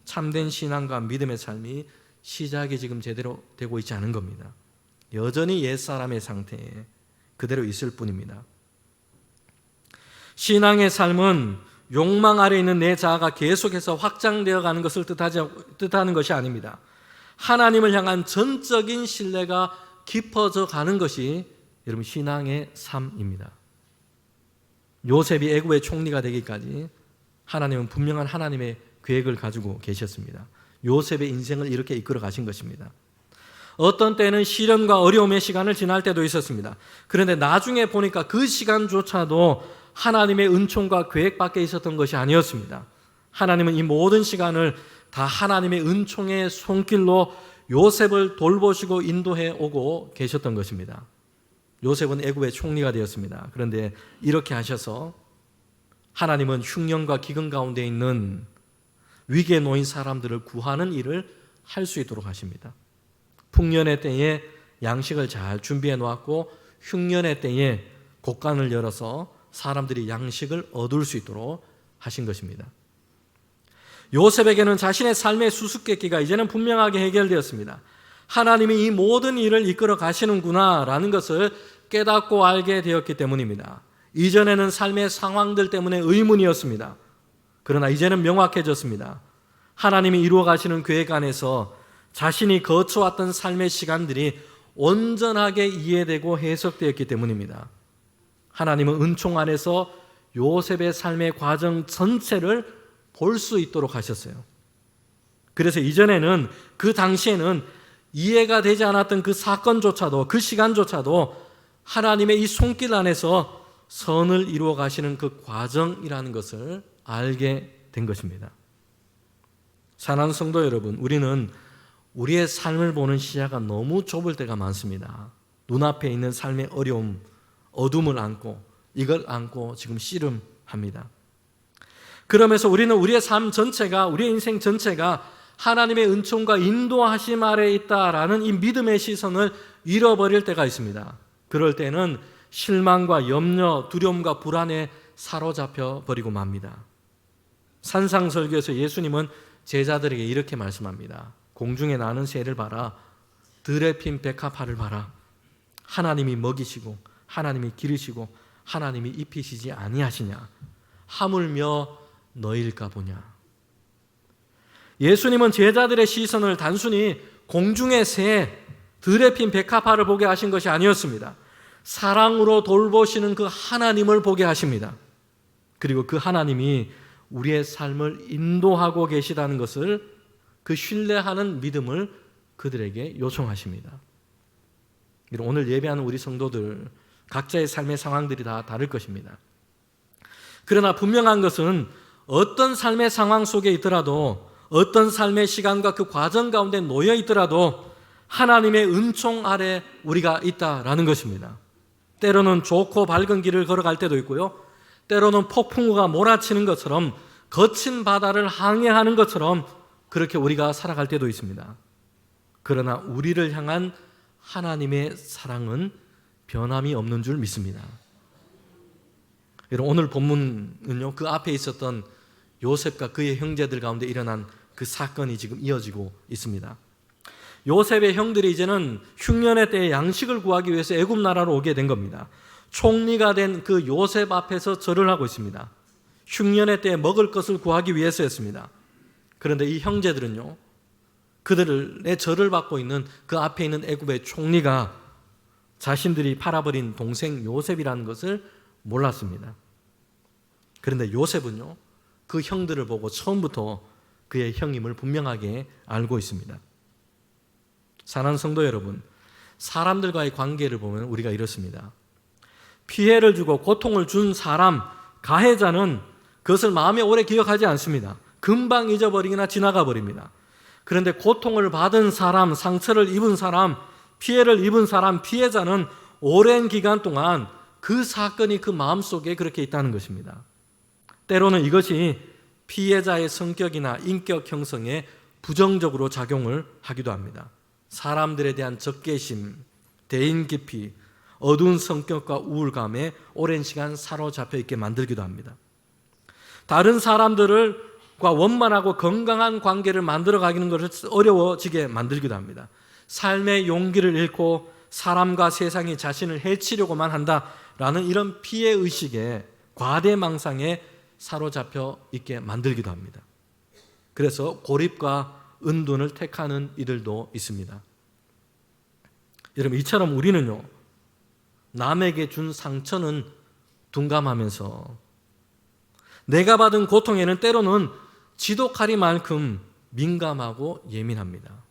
참된 신앙과 믿음의 삶이 시작이 지금 제대로 되고 있지 않은 겁니다. 여전히 옛사람의 상태에 그대로 있을 뿐입니다. 신앙의 삶은 욕망 아래 있는 내 자아가 계속해서 확장되어 가는 것을 뜻하는 것이 아닙니다. 하나님을 향한 전적인 신뢰가 깊어져 가는 것이 여러분 신앙의 삶입니다. 요셉이 애굽의 총리가 되기까지 하나님은 분명한 하나님의 계획을 가지고 계셨습니다. 요셉의 인생을 이렇게 이끌어 가신 것입니다. 어떤 때는 시련과 어려움의 시간을 지날 때도 있었습니다. 그런데 나중에 보니까 그 시간조차도 하나님의 은총과 계획 밖에 있었던 것이 아니었습니다. 하나님은 이 모든 시간을 다 하나님의 은총의 손길로 요셉을 돌보시고 인도해 오고 계셨던 것입니다. 요셉은 애굽의 총리가 되었습니다. 그런데 이렇게 하셔서 하나님은 흉년과 기근 가운데 있는 위기에 놓인 사람들을 구하는 일을 할 수 있도록 하십니다. 풍년의 때에 양식을 잘 준비해 놓았고 흉년의 때에 곡간을 열어서 사람들이 양식을 얻을 수 있도록 하신 것입니다. 요셉에게는 자신의 삶의 수수께끼가 이제는 분명하게 해결되었습니다. 하나님이 이 모든 일을 이끌어 가시는구나 라는 것을 깨닫고 알게 되었기 때문입니다. 이전에는 삶의 상황들 때문에 의문이었습니다. 그러나 이제는 명확해졌습니다. 하나님이 이루어 가시는 계획 안에서 자신이 거쳐왔던 삶의 시간들이 온전하게 이해되고 해석되었기 때문입니다. 하나님은 은총 안에서 요셉의 삶의 과정 전체를 볼 수 있도록 하셨어요. 그래서 이전에는, 그 당시에는 이해가 되지 않았던 그 사건조차도, 그 시간조차도 하나님의 이 손길 안에서 선을 이루어 가시는 그 과정이라는 것을 알게 된 것입니다. 사랑하는 성도 여러분, 우리는 우리의 삶을 보는 시야가 너무 좁을 때가 많습니다. 눈앞에 있는 삶의 어려움, 어둠을 안고, 이걸 안고 지금 씨름합니다. 그러면서 우리는 우리의 삶 전체가, 우리의 인생 전체가 하나님의 은총과 인도하심 아래에 있다라는 이 믿음의 시선을 잃어버릴 때가 있습니다. 그럴 때는 실망과 염려, 두려움과 불안에 사로잡혀 버리고 맙니다. 산상설교에서 예수님은 제자들에게 이렇게 말씀합니다. 공중에 나는 새를 봐라. 들에 핀 백합화를 봐라. 하나님이 먹이시고 하나님이 기르시고 하나님이 입히시지 아니하시냐. 하물며 너일까 보냐. 예수님은 제자들의 시선을 단순히 공중의 새, 들에 핀 백합화를 보게 하신 것이 아니었습니다. 사랑으로 돌보시는 그 하나님을 보게 하십니다. 그리고 그 하나님이 우리의 삶을 인도하고 계시다는 것을, 그 신뢰하는 믿음을 그들에게 요청하십니다. 오늘 예배하는 우리 성도들 각자의 삶의 상황들이 다 다를 것입니다. 그러나 분명한 것은 어떤 삶의 상황 속에 있더라도, 어떤 삶의 시간과 그 과정 가운데 놓여 있더라도 하나님의 은총 아래 우리가 있다라는 것입니다. 때로는 좋고 밝은 길을 걸어갈 때도 있고요, 때로는 폭풍우가 몰아치는 것처럼, 거친 바다를 항해하는 것처럼 그렇게 우리가 살아갈 때도 있습니다. 그러나 우리를 향한 하나님의 사랑은 변함이 없는 줄 믿습니다. 여러분, 오늘 본문은요, 그 앞에 있었던 요셉과 그의 형제들 가운데 일어난 그 사건이 지금 이어지고 있습니다. 요셉의 형들이 이제는 흉년의 때에 양식을 구하기 위해서 애굽 나라로 오게 된 겁니다. 총리가 된 그 요셉 앞에서 절을 하고 있습니다. 흉년의 때에 먹을 것을 구하기 위해서였습니다. 그런데 이 형제들은요, 그들의 절을 받고 있는 그 앞에 있는 애굽의 총리가 자신들이 팔아버린 동생 요셉이라는 것을 몰랐습니다. 그런데 요셉은요, 그 형들을 보고 처음부터 그의 형임을 분명하게 알고 있습니다. 사랑하는 성도 여러분, 사람들과의 관계를 보면 우리가 이렇습니다. 피해를 주고 고통을 준 사람, 가해자는 그것을 마음에 오래 기억하지 않습니다. 금방 잊어버리거나 지나가 버립니다. 그런데 고통을 받은 사람, 상처를 입은 사람, 피해를 입은 사람, 피해자는 오랜 기간 동안 그 사건이 그 마음속에 그렇게 있다는 것입니다. 때로는 이것이 피해자의 성격이나 인격 형성에 부정적으로 작용을 하기도 합니다. 사람들에 대한 적개심, 대인 기피, 어두운 성격과 우울감에 오랜 시간 사로잡혀 있게 만들기도 합니다. 다른 사람들과 원만하고 건강한 관계를 만들어가는 것을 어려워지게 만들기도 합니다. 삶의 용기를 잃고 사람과 세상이 자신을 해치려고만 한다라는 이런 피해의식에, 과대망상에 사로잡혀 있게 만들기도 합니다. 그래서 고립과 은둔을 택하는 이들도 있습니다. 여러분, 이처럼 우리는요, 남에게 준 상처는 둔감하면서 내가 받은 고통에는 때로는 지독하리만큼 민감하고 예민합니다.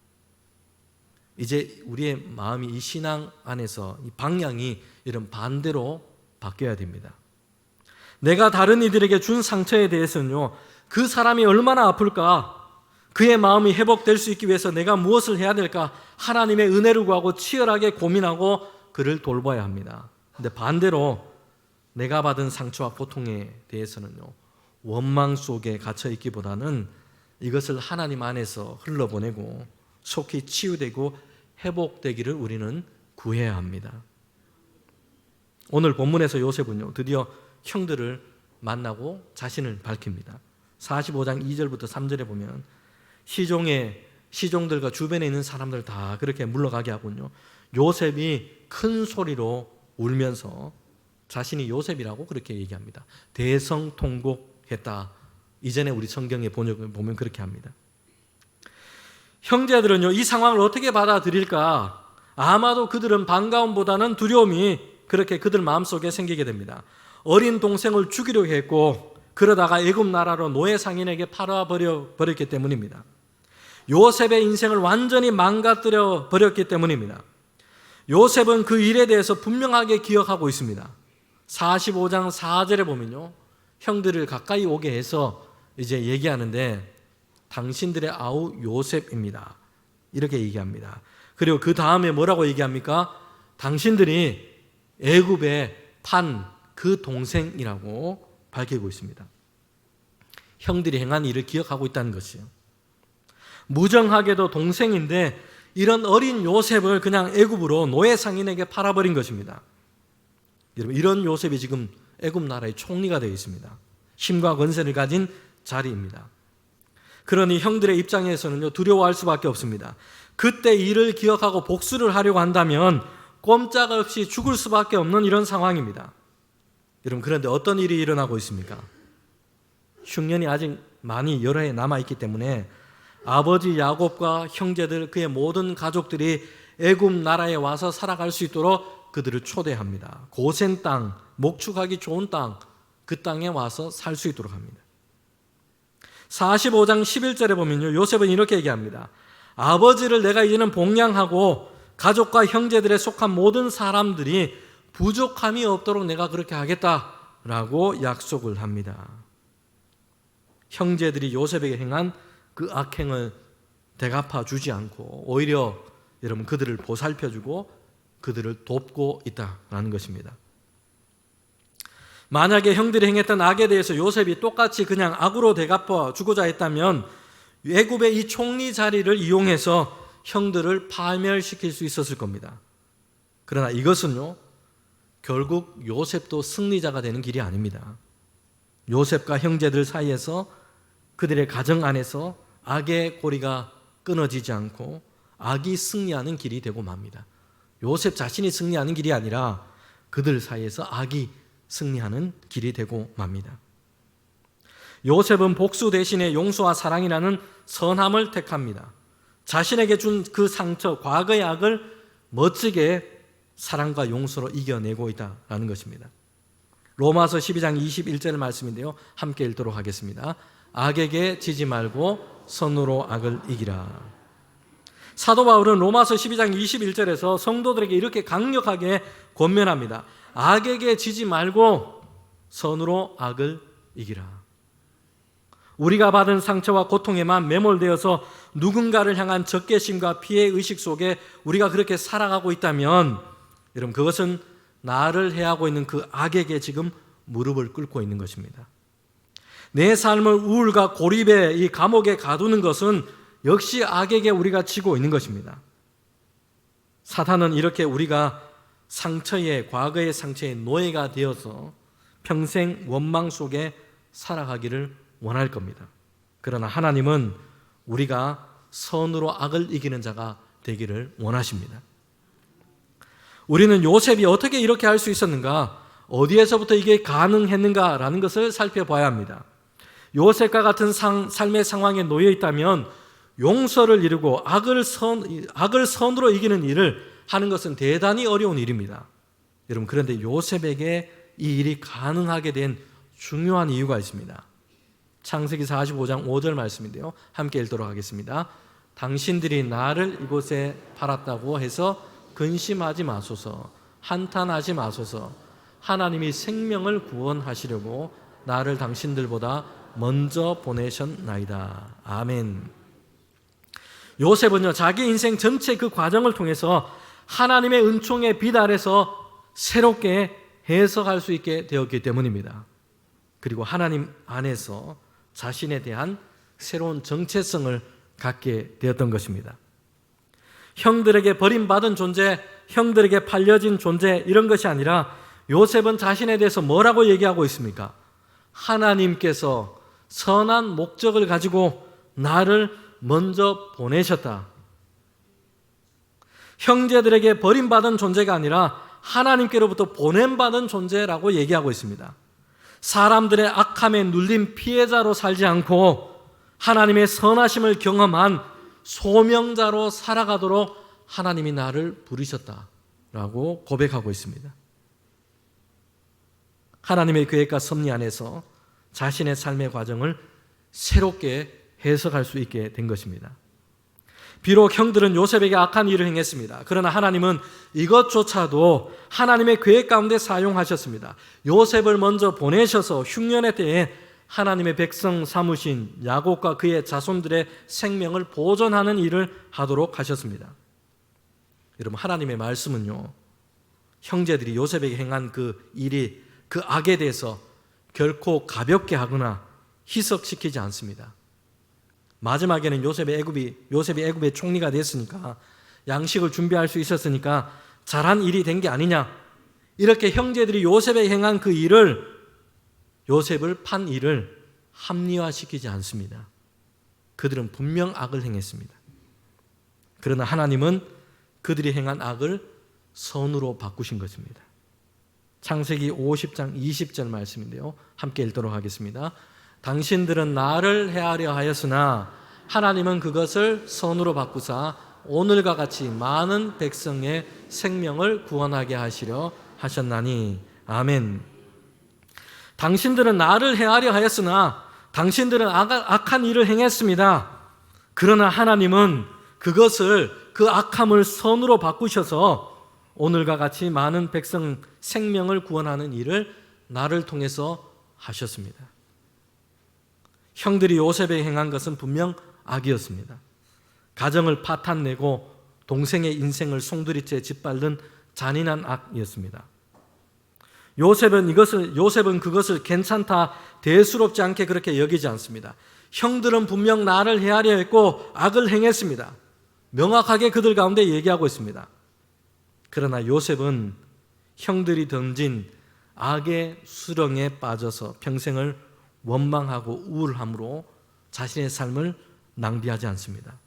이제 우리의 마음이 이 신앙 안에서 이 방향이 이런 반대로 바뀌어야 됩니다. 내가 다른 이들에게 준 상처에 대해서는요, 그 사람이 얼마나 아플까, 그의 마음이 회복될 수 있기 위해서 내가 무엇을 해야 될까, 하나님의 은혜를 구하고 치열하게 고민하고 그를 돌봐야 합니다. 근데 반대로 내가 받은 상처와 고통에 대해서는요, 원망 속에 갇혀 있기보다는 이것을 하나님 안에서 흘러보내고 속히 치유되고 회복되기를 우리는 구해야 합니다. 오늘 본문에서 요셉은요, 드디어 형들을 만나고 자신을 밝힙니다. 45장 2절부터 3절에 보면 시종들과 주변에 있는 사람들 다 그렇게 물러가게 하군요. 요셉이 큰 소리로 울면서 자신이 요셉이라고 그렇게 얘기합니다. 대성통곡했다. 이전에 우리 성경의 번역을 보면 그렇게 합니다. 형제들은요, 이 상황을 어떻게 받아들일까? 아마도 그들은 반가움보다는 두려움이 그렇게 그들 마음속에 생기게 됩니다. 어린 동생을 죽이려고 했고 그러다가 애굽 나라로 노예 상인에게 팔아버렸기 때문입니다. 요셉의 인생을 완전히 망가뜨려 버렸기 때문입니다. 요셉은 그 일에 대해서 분명하게 기억하고 있습니다. 45장 4절에 보면요, 형들을 가까이 오게 해서 이제 얘기하는데 당신들의 아우 요셉입니다. 이렇게 얘기합니다. 그리고 그 다음에 뭐라고 얘기합니까? 당신들이 애굽에 판 그 동생이라고 밝히고 있습니다. 형들이 행한 일을 기억하고 있다는 것이요. 무정하게도 동생인데 이런 어린 요셉을 그냥 애굽으로 노예 상인에게 팔아버린 것입니다. 여러분, 이런 요셉이 지금 애굽 나라의 총리가 되어 있습니다. 힘과 권세를 가진 자리입니다. 그러니 형들의 입장에서는요, 두려워할 수밖에 없습니다. 그때 일을 기억하고 복수를 하려고 한다면 꼼짝없이 죽을 수밖에 없는 이런 상황입니다. 여러분, 그런데 어떤 일이 일어나고 있습니까? 흉년이 아직 많이 여러 해 남아있기 때문에 아버지 야곱과 형제들, 그의 모든 가족들이 애굽 나라에 와서 살아갈 수 있도록 그들을 초대합니다. 고센 땅, 목축하기 좋은 땅, 그 땅에 와서 살 수 있도록 합니다. 45장 11절에 보면요, 요셉은 이렇게 얘기합니다. 아버지를 내가 이제는 복양하고 가족과 형제들에 속한 모든 사람들이 부족함이 없도록 내가 그렇게 하겠다라고 약속을 합니다. 형제들이 요셉에게 행한 그 악행을 대갚아 주지 않고 오히려 여러분 그들을 보살펴주고 그들을 돕고 있다라는 것입니다. 만약에 형들이 행했던 악에 대해서 요셉이 똑같이 그냥 악으로 대갚아 주고자 했다면 애굽의 이 총리 자리를 이용해서 형들을 파멸시킬 수 있었을 겁니다. 그러나 이것은요, 결국 요셉도 승리자가 되는 길이 아닙니다. 요셉과 형제들 사이에서 그들의 가정 안에서 악의 고리가 끊어지지 않고 악이 승리하는 길이 되고 맙니다. 요셉 자신이 승리하는 길이 아니라 그들 사이에서 악이 승리하는 길이 되고 맙니다. 요셉은 복수 대신에 용서와 사랑이라는 선함을 택합니다. 자신에게 준 그 상처, 과거의 악을 멋지게 사랑과 용서로 이겨내고 있다는 것입니다. 로마서 12장 21절 말씀인데요, 함께 읽도록 하겠습니다. 악에게 지지 말고 선으로 악을 이기라. 사도 바울은 로마서 12장 21절에서 성도들에게 이렇게 강력하게 권면합니다. 악에게 지지 말고 선으로 악을 이기라. 우리가 받은 상처와 고통에만 매몰되어서 누군가를 향한 적개심과 피해의식 속에 우리가 그렇게 살아가고 있다면 여러분, 그것은 나를 해하고 있는 그 악에게 지금 무릎을 꿇고 있는 것입니다. 내 삶을 우울과 고립의 이 감옥에 가두는 것은 역시 악에게 우리가 지고 있는 것입니다. 사탄은 이렇게 우리가 과거의 상처의 노예가 되어서 평생 원망 속에 살아가기를 원할 겁니다. 그러나 하나님은 우리가 선으로 악을 이기는 자가 되기를 원하십니다. 우리는 요셉이 어떻게 이렇게 할 수 있었는가, 어디에서부터 이게 가능했는가라는 것을 살펴봐야 합니다. 요셉과 같은 삶의 상황에 놓여 있다면 용서를 이루고 악을 선으로 이기는 일을 하는 것은 대단히 어려운 일입니다. 여러분, 그런데 요셉에게 이 일이 가능하게 된 중요한 이유가 있습니다. 창세기 45장 5절 말씀인데요, 함께 읽도록 하겠습니다. 당신들이 나를 이곳에 팔았다고 해서 근심하지 마소서, 한탄하지 마소서. 하나님이 생명을 구원하시려고 나를 당신들보다 먼저 보내셨나이다. 아멘. 요셉은요, 자기 인생 전체 그 과정을 통해서 하나님의 은총의 빛 아래서 새롭게 해석할 수 있게 되었기 때문입니다. 그리고 하나님 안에서 자신에 대한 새로운 정체성을 갖게 되었던 것입니다. 형들에게 버림받은 존재, 형들에게 팔려진 존재, 이런 것이 아니라 요셉은 자신에 대해서 뭐라고 얘기하고 있습니까? 하나님께서 선한 목적을 가지고 나를 먼저 보내셨다. 형제들에게 버림받은 존재가 아니라 하나님께로부터 보냄받은 존재라고 얘기하고 있습니다. 사람들의 악함에 눌린 피해자로 살지 않고 하나님의 선하심을 경험한 소명자로 살아가도록 하나님이 나를 부르셨다라고 고백하고 있습니다. 하나님의 계획과 섭리 안에서 자신의 삶의 과정을 새롭게 해석할 수 있게 된 것입니다. 비록 형들은 요셉에게 악한 일을 행했습니다. 그러나 하나님은 이것조차도 하나님의 계획 가운데 사용하셨습니다. 요셉을 먼저 보내셔서 흉년의 때에 하나님의 백성 삼으신 야곱과 그의 자손들의 생명을 보존하는 일을 하도록 하셨습니다. 여러분, 하나님의 말씀은요, 형제들이 요셉에게 행한 그 일이, 그 악에 대해서 결코 가볍게 하거나 희석시키지 않습니다. 마지막에는 요셉이 애굽의 총리가 됐으니까, 양식을 준비할 수 있었으니까 잘한 일이 된 게 아니냐, 이렇게 형제들이 요셉에 행한 그 일을, 요셉을 판 일을 합리화시키지 않습니다. 그들은 분명 악을 행했습니다. 그러나 하나님은 그들이 행한 악을 선으로 바꾸신 것입니다. 창세기 50장 20절 말씀인데요, 함께 읽도록 하겠습니다. 당신들은 나를 해하려 하였으나 하나님은 그것을 선으로 바꾸사 오늘과 같이 많은 백성의 생명을 구원하게 하시려 하셨나니. 아멘. 당신들은 나를 해하려 하였으나 당신들은 악한 일을 행했습니다. 그러나 하나님은 그 악함을 선으로 바꾸셔서 오늘과 같이 많은 백성 생명을 구원하는 일을 나를 통해서 하셨습니다. 형들이 요셉에 행한 것은 분명 악이었습니다. 가정을 파탄내고 동생의 인생을 송두리째 짓밟는 잔인한 악이었습니다. 요셉은 그것을 괜찮다, 대수롭지 않게 그렇게 여기지 않습니다. 형들은 분명 나를 해하려 했고 악을 행했습니다. 명확하게 그들 가운데 얘기하고 있습니다. 그러나 요셉은 형들이 던진 악의 수렁에 빠져서 평생을 원망하고 우울함으로 자신의 삶을 낭비하지 않습니다.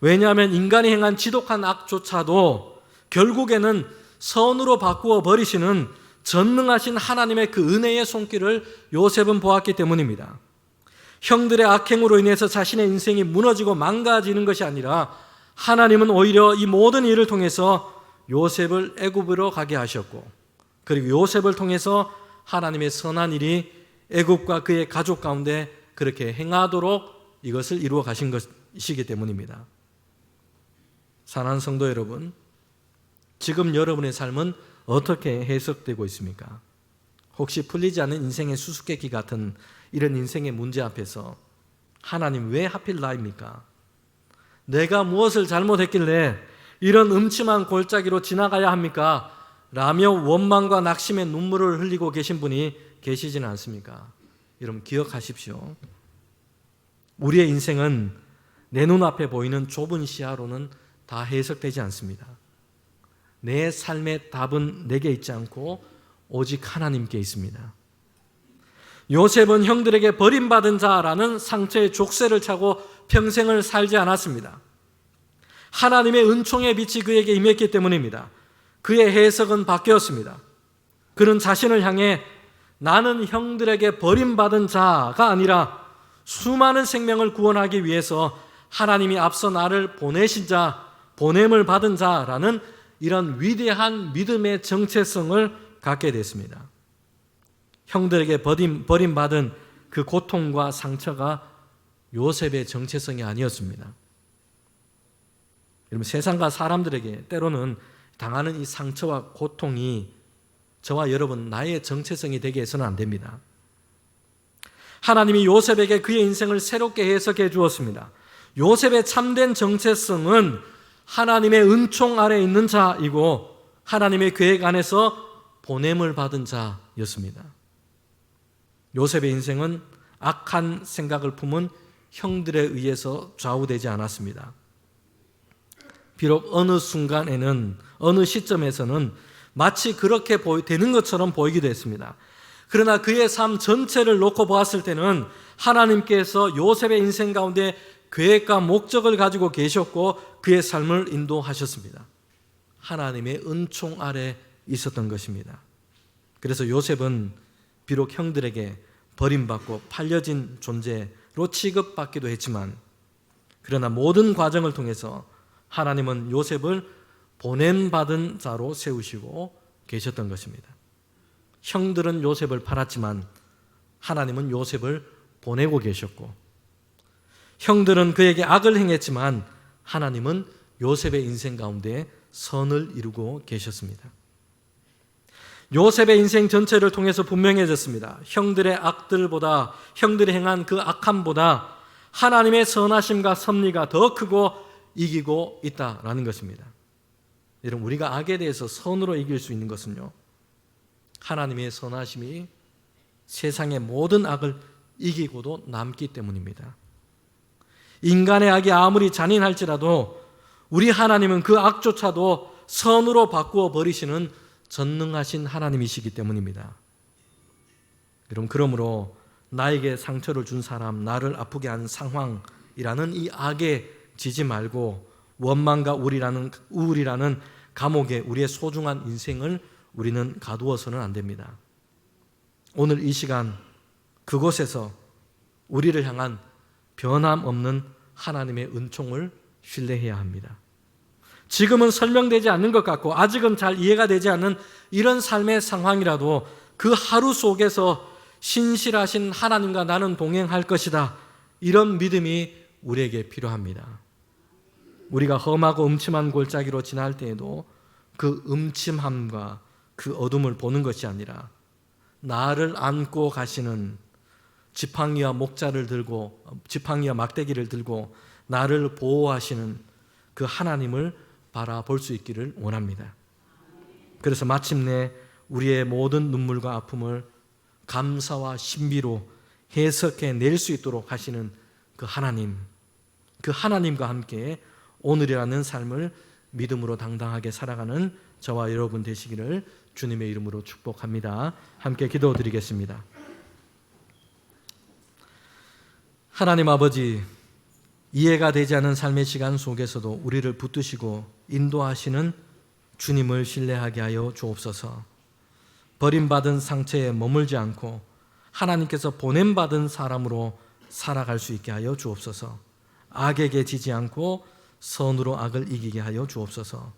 왜냐하면 인간이 행한 지독한 악조차도 결국에는 선으로 바꾸어 버리시는 전능하신 하나님의 그 은혜의 손길을 요셉은 보았기 때문입니다. 형들의 악행으로 인해서 자신의 인생이 무너지고 망가지는 것이 아니라 하나님은 오히려 이 모든 일을 통해서 요셉을 애굽으로 가게 하셨고, 그리고 요셉을 통해서 하나님의 선한 일이 애굽과 그의 가족 가운데 그렇게 행하도록 이것을 이루어 가신 것이기 때문입니다. 사랑하는 성도 여러분, 지금 여러분의 삶은 어떻게 해석되고 있습니까? 혹시 풀리지 않는 인생의 수수께끼 같은 이런 인생의 문제 앞에서 하나님 왜 하필 나입니까? 내가 무엇을 잘못했길래 이런 음침한 골짜기로 지나가야 합니까? 라며 원망과 낙심의 눈물을 흘리고 계신 분이 계시지는 않습니까? 여러분 기억하십시오. 우리의 인생은 내 눈앞에 보이는 좁은 시야로는 다 해석되지 않습니다. 내 삶의 답은 내게 있지 않고 오직 하나님께 있습니다. 요셉은 형들에게 버림받은 자라는 상처의 족쇄를 차고 평생을 살지 않았습니다. 하나님의 은총의 빛이 그에게 임했기 때문입니다. 그의 해석은 바뀌었습니다. 그는 자신을 향해 나는 형들에게 버림받은 자가 아니라 수많은 생명을 구원하기 위해서 하나님이 앞서 나를 보내신 자, 보냄을 받은 자라는 이런 위대한 믿음의 정체성을 갖게 됐습니다. 형들에게 버림받은 그 고통과 상처가 요셉의 정체성이 아니었습니다. 여러분, 세상과 사람들에게 때로는 당하는 이 상처와 고통이 저와 여러분 나의 정체성이 되게 해서는 안 됩니다. 하나님이 요셉에게 그의 인생을 새롭게 해석해 주었습니다. 요셉의 참된 정체성은 하나님의 은총 아래 있는 자이고 하나님의 계획 안에서 보냄을 받은 자였습니다. 요셉의 인생은 악한 생각을 품은 형들에 의해서 좌우되지 않았습니다. 비록 어느 순간에는, 어느 시점에서는 마치 그렇게 되는 것처럼 보이기도 했습니다. 그러나 그의 삶 전체를 놓고 보았을 때는 하나님께서 요셉의 인생 가운데 계획과 목적을 가지고 계셨고 그의 삶을 인도하셨습니다. 하나님의 은총 아래 있었던 것입니다. 그래서 요셉은 비록 형들에게 버림받고 팔려진 존재로 취급받기도 했지만, 그러나 모든 과정을 통해서 하나님은 요셉을 보냄받은 자로 세우시고 계셨던 것입니다. 형들은 요셉을 팔았지만 하나님은 요셉을 보내고 계셨고, 형들은 그에게 악을 행했지만 하나님은 요셉의 인생 가운데 선을 이루고 계셨습니다. 요셉의 인생 전체를 통해서 분명해졌습니다. 형들의 악들보다, 형들이 행한 그 악함보다 하나님의 선하심과 섭리가 더 크고 이기고 있다라는 것입니다. 여러분, 우리가 악에 대해서 선으로 이길 수 있는 것은요, 하나님의 선하심이 세상의 모든 악을 이기고도 남기 때문입니다. 인간의 악이 아무리 잔인할지라도 우리 하나님은 그 악조차도 선으로 바꾸어 버리시는 전능하신 하나님이시기 때문입니다. 여러분, 그러므로 나에게 상처를 준 사람, 나를 아프게 한 상황이라는 이 악에 지지 말고 원망과 우울이라는 감옥에 우리의 소중한 인생을 우리는 가두어서는 안 됩니다. 오늘 이 시간 그곳에서 우리를 향한 변함없는 하나님의 은총을 신뢰해야 합니다. 지금은 설명되지 않는 것 같고 아직은 잘 이해가 되지 않는 이런 삶의 상황이라도 그 하루 속에서 신실하신 하나님과 나는 동행할 것이다, 이런 믿음이 우리에게 필요합니다. 우리가 험하고 음침한 골짜기로 지날 때에도 그 음침함과 그 어둠을 보는 것이 아니라 나를 안고 가시는 지팡이와 막대기를 들고 나를 보호하시는 그 하나님을 바라볼 수 있기를 원합니다. 그래서 마침내 우리의 모든 눈물과 아픔을 감사와 신비로 해석해낼 수 있도록 하시는 그 하나님과 함께 오늘이라는 삶을 믿음으로 당당하게 살아가는 저와 여러분 되시기를 주님의 이름으로 축복합니다. 함께 기도드리겠습니다. 하나님 아버지, 이해가 되지 않은 삶의 시간 속에서도 우리를 붙드시고 인도하시는 주님을 신뢰하게 하여 주옵소서. 버림받은 상처에 머물지 않고 하나님께서 보냄받은 사람으로 살아갈 수 있게 하여 주옵소서. 악에게 지지 않고 선으로 악을 이기게 하여 주옵소서.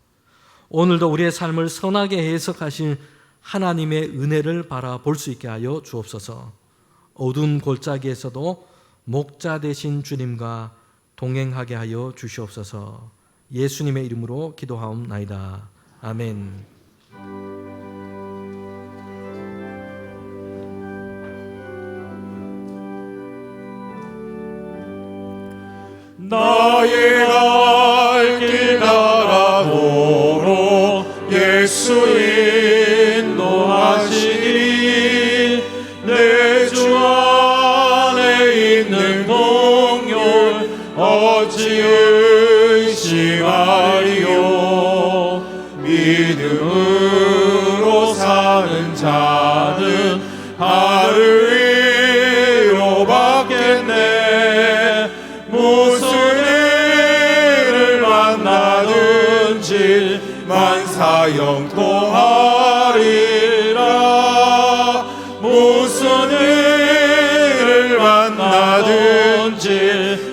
오늘도 우리의 삶을 선하게 해석하신 하나님의 은혜를 바라볼 수 있게 하여 주옵소서. 어두운 골짜기에서도 목자 되신 주님과 동행하게 하여 주시옵소서. 예수님의 이름으로 기도하옵나이다. 아멘. 나의 갈 길 가라도록 예수 인도하시니 내 주 안에 있는 동열 어찌 의심하리요. 믿음으로 사는 자는 하루 위로 받겠네. 무슨 일을 만나든지 만사형통하리라. 무슨 일을 만나든지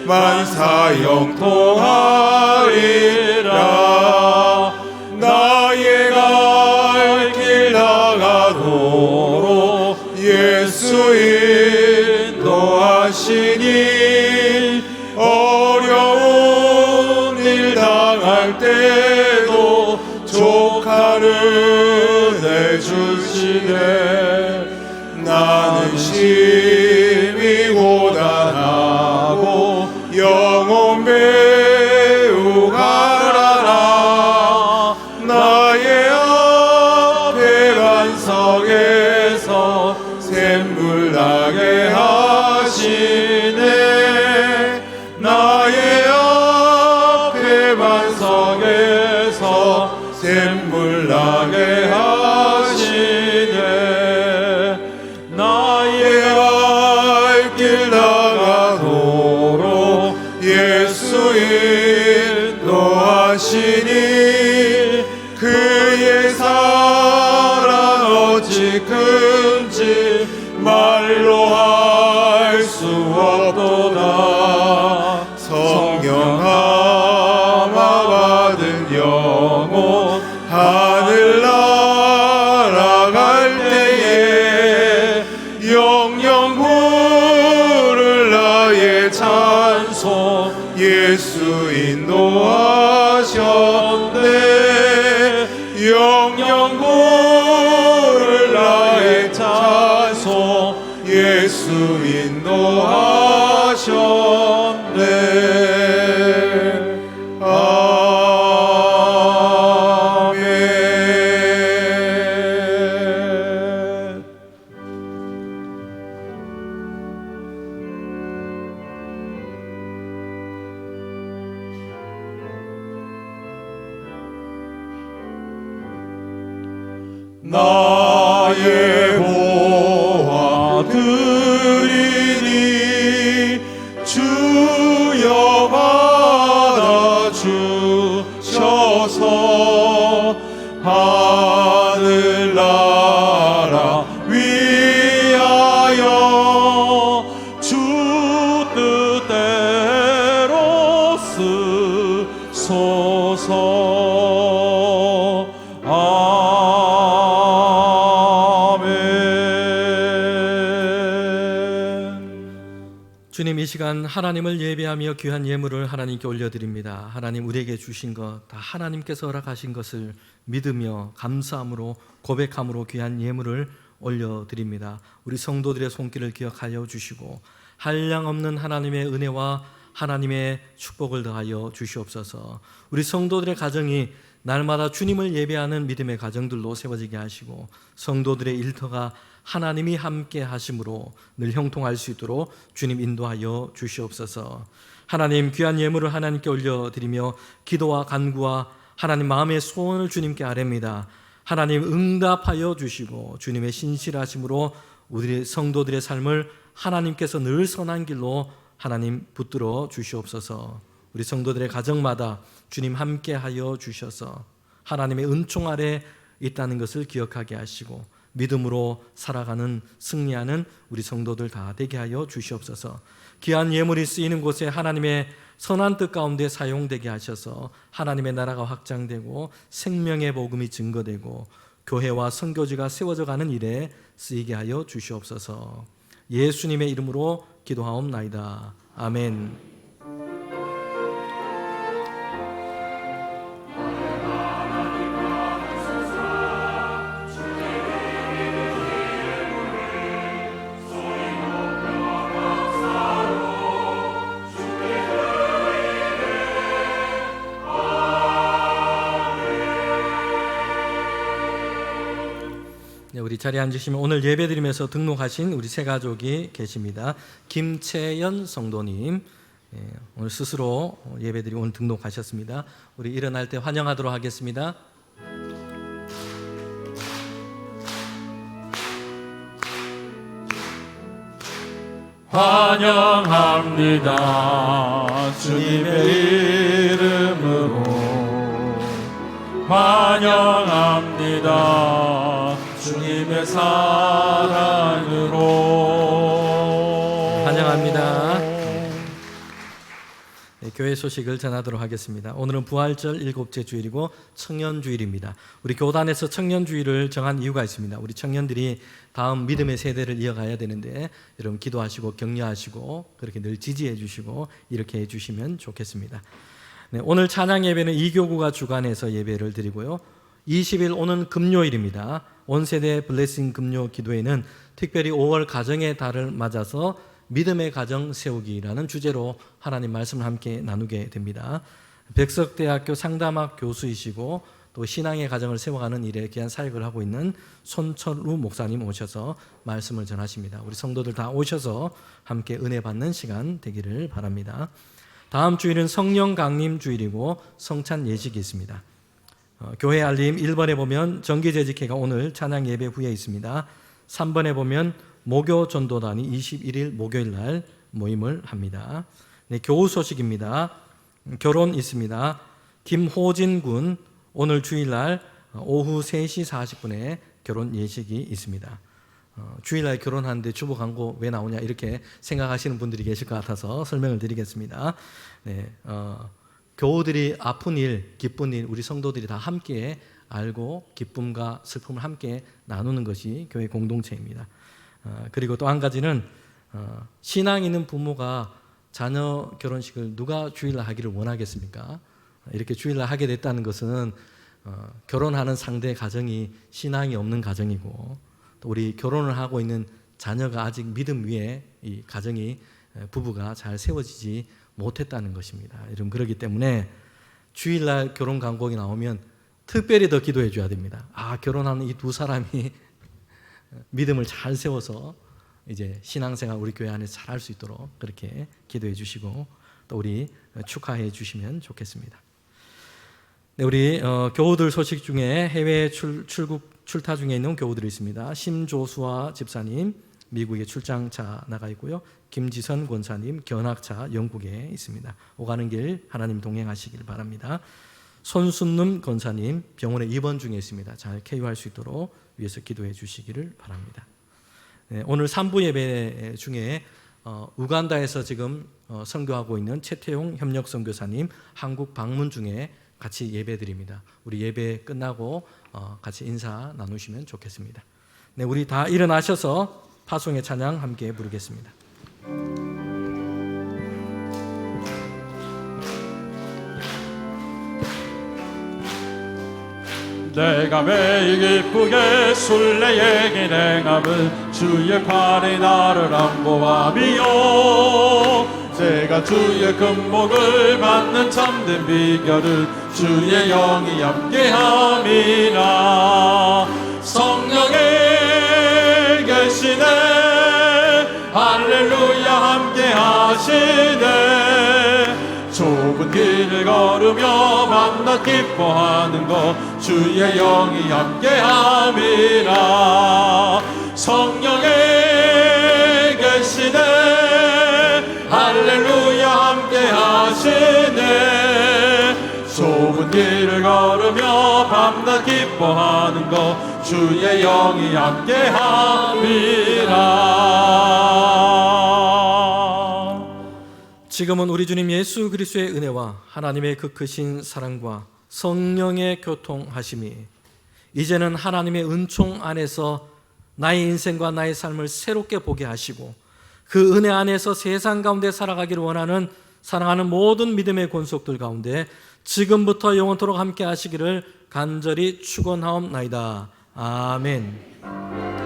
만사형통하리라. 나의 갈 길 나가도록 예수 인도하시니 어려운 일 당할 때도 족한 은혜 주시네. 나는 심히 고단하고 영혼 매우 가라라. 나의 앞에 반석에서 샘물 나게 하시네. 나의 앞에 반석에서 샘물 나게 하시네. 나의 갈 길 나가도록 예수 인도하시니 그의 사랑 어찌 큰지 말로 할 수 없도다. 성령 감화 받은 영혼 하늘 날아갈 때에 영영 부를 나의 찬송 예수 인도하셨네. 영영 부를 나의 찬송 예수 인도하셨네. 아멘. 나의 보화 드리니 주여 받아주셔서 하늘나라 위하여 주 뜻대로 쓰소서. 주님, 이 시간 하나님을 예배하며 귀한 예물을 하나님께 올려드립니다. 하나님 우리에게 주신 것 다 하나님께서 허락하신 것을 믿으며 감사함으로 고백함으로 귀한 예물을 올려드립니다. 우리 성도들의 손길을 기억하여 주시고 한량없는 하나님의 은혜와 하나님의 축복을 더하여 주시옵소서. 우리 성도들의 가정이 날마다 주님을 예배하는 믿음의 가정들로 세워지게 하시고 성도들의 일터가 하나님이 함께 하심으로 늘 형통할 수 있도록 주님 인도하여 주시옵소서. 하나님, 귀한 예물을 하나님께 올려드리며 기도와 간구와 하나님 마음의 소원을 주님께 아뢰입니다. 하나님 응답하여 주시고 주님의 신실하심으로 우리 성도들의 삶을 하나님께서 늘 선한 길로 하나님 붙들어 주시옵소서. 우리 성도들의 가정마다 주님 함께하여 주셔서 하나님의 은총 아래 있다는 것을 기억하게 하시고 믿음으로 살아가는 승리하는 우리 성도들 다 되게 하여 주시옵소서. 귀한 예물이 쓰이는 곳에 하나님의 선한 뜻 가운데 사용되게 하셔서 하나님의 나라가 확장되고 생명의 복음이 증거되고 교회와 선교지가 세워져 가는 일에 쓰이게 하여 주시옵소서. 예수님의 이름으로 기도하옵나이다. 아멘. 우리 자리에 앉으시면 오늘 예배드리면서 등록하신 우리 세 가족이 계십니다. 김채연 성도님, 오늘 스스로 예배드리고 오늘 등록하셨습니다. 우리 일어날 때 환영하도록 하겠습니다. 환영합니다. 주님의 이름으로 환영합니다. 주님의 사랑으로 환영합니다. 네, 교회 소식을 전하도록 하겠습니다. 오늘은 부활절 7째 주일이고 청년주일입니다. 우리 교단에서 청년주일을 정한 이유가 있습니다. 우리 청년들이 다음 믿음의 세대를 이어가야 되는데 여러분 기도하시고 격려하시고 그렇게 늘 지지해 주시고 이렇게 해주시면 좋겠습니다. 네, 오늘 찬양 예배는 이교구가 주관해서 예배를 드리고요. 20일 오는 금요일입니다. 온세대 블레싱 금요 기도회는 특별히 5월 가정의 달을 맞아서 믿음의 가정 세우기라는 주제로 하나님 말씀을 함께 나누게 됩니다. 백석대학교 상담학 교수이시고 또 신앙의 가정을 세워가는 일에 귀한 사역을 하고 있는 손철우 목사님 오셔서 말씀을 전하십니다. 우리 성도들 다 오셔서 함께 은혜 받는 시간 되기를 바랍니다. 다음 주일은 성령 강림 주일이고 성찬 예식이 있습니다. 교회 알림 1번에 보면 정기재직회가 오늘 찬양 예배 후에 있습니다. 3번에 보면 목요 전도단이 21일 목요일 날 모임을 합니다. 네, 교우 소식입니다. 결혼 있습니다. 김호진 군 오늘 주일날 오후 3시 40분에 결혼 예식이 있습니다. 주일날 결혼하는데 주보 광고 왜 나오냐 이렇게 생각하시는 분들이 계실 것 같아서 설명을 드리겠습니다. 네, 교우들이 아픈 일, 기쁜 일 우리 성도들이 다 함께 알고 기쁨과 슬픔을 함께 나누는 것이 교회 공동체입니다. 그리고 또 한 가지는 신앙 있는 부모가 자녀 결혼식을 누가 주일날 하기를 원하겠습니까? 이렇게 주일날 하게 됐다는 것은 결혼하는 상대 가정이 신앙이 없는 가정이고 또 우리 결혼을 하고 있는 자녀가 아직 믿음 위에 이 가정이 부부가 잘 세워지지 못했다는 것입니다. 여러분 그렇기 때문에 주일날 결혼 광고가 나오면 특별히 더 기도해 줘야 됩니다. 결혼하는 이 두 사람이 믿음을 잘 세워서 이제 신앙생활 우리 교회 안에서 잘 할 수 있도록 그렇게 기도해 주시고 또 우리 축하해 주시면 좋겠습니다. 네, 우리 교우들 소식 중에 해외 출타 중에 있는 교우들이 있습니다. 심조수아 집사님 미국에 출장차 나가 있고요. 김지선 권사님 견학차 영국에 있습니다. 오가는 길 하나님 동행하시길 바랍니다. 손순름 권사님 병원에 입원 중에 있습니다. 잘 쾌유할 수 있도록 위해서 기도해 주시기를 바랍니다. 네, 오늘 3부 예배 중에 우간다에서 지금 선교하고 있는 최태용 협력 선교사님 한국 방문 중에 같이 예배드립니다. 우리 예배 끝나고 같이 인사 나누시면 좋겠습니다. 네, 우리 다 일어나셔서 파송의 찬양 함께 부르겠습니다. 내가 매일 기쁘게 순례에게 행함은 주의 팔이 나를 안보함이요 제가 주의 금목을 받는 참된 비결은 주의 영이 함께함이라 성령의 계시네 할렐루야 함께하시네 좁은 길을 걸으며 밤낮 기뻐하는 것 주의 영이 함께함이라 성령의 계시네 할렐루야 함께하시네 좁은 길을 걸으며 밤낮 기뻐하는 것 주의 영이 함께함이라 지금은 우리 주님 예수 그리스도의 은혜와 하나님의 그 크신 사랑과 성령의 교통하심이 이제는 하나님의 은총 안에서 나의 인생과 나의 삶을 새롭게 보게 하시고 그 은혜 안에서 세상 가운데 살아가기를 원하는 사랑하는 모든 믿음의 권속들 가운데 지금부터 영원토록 함께 하시기를 간절히 축원하옵나이다. 아멘.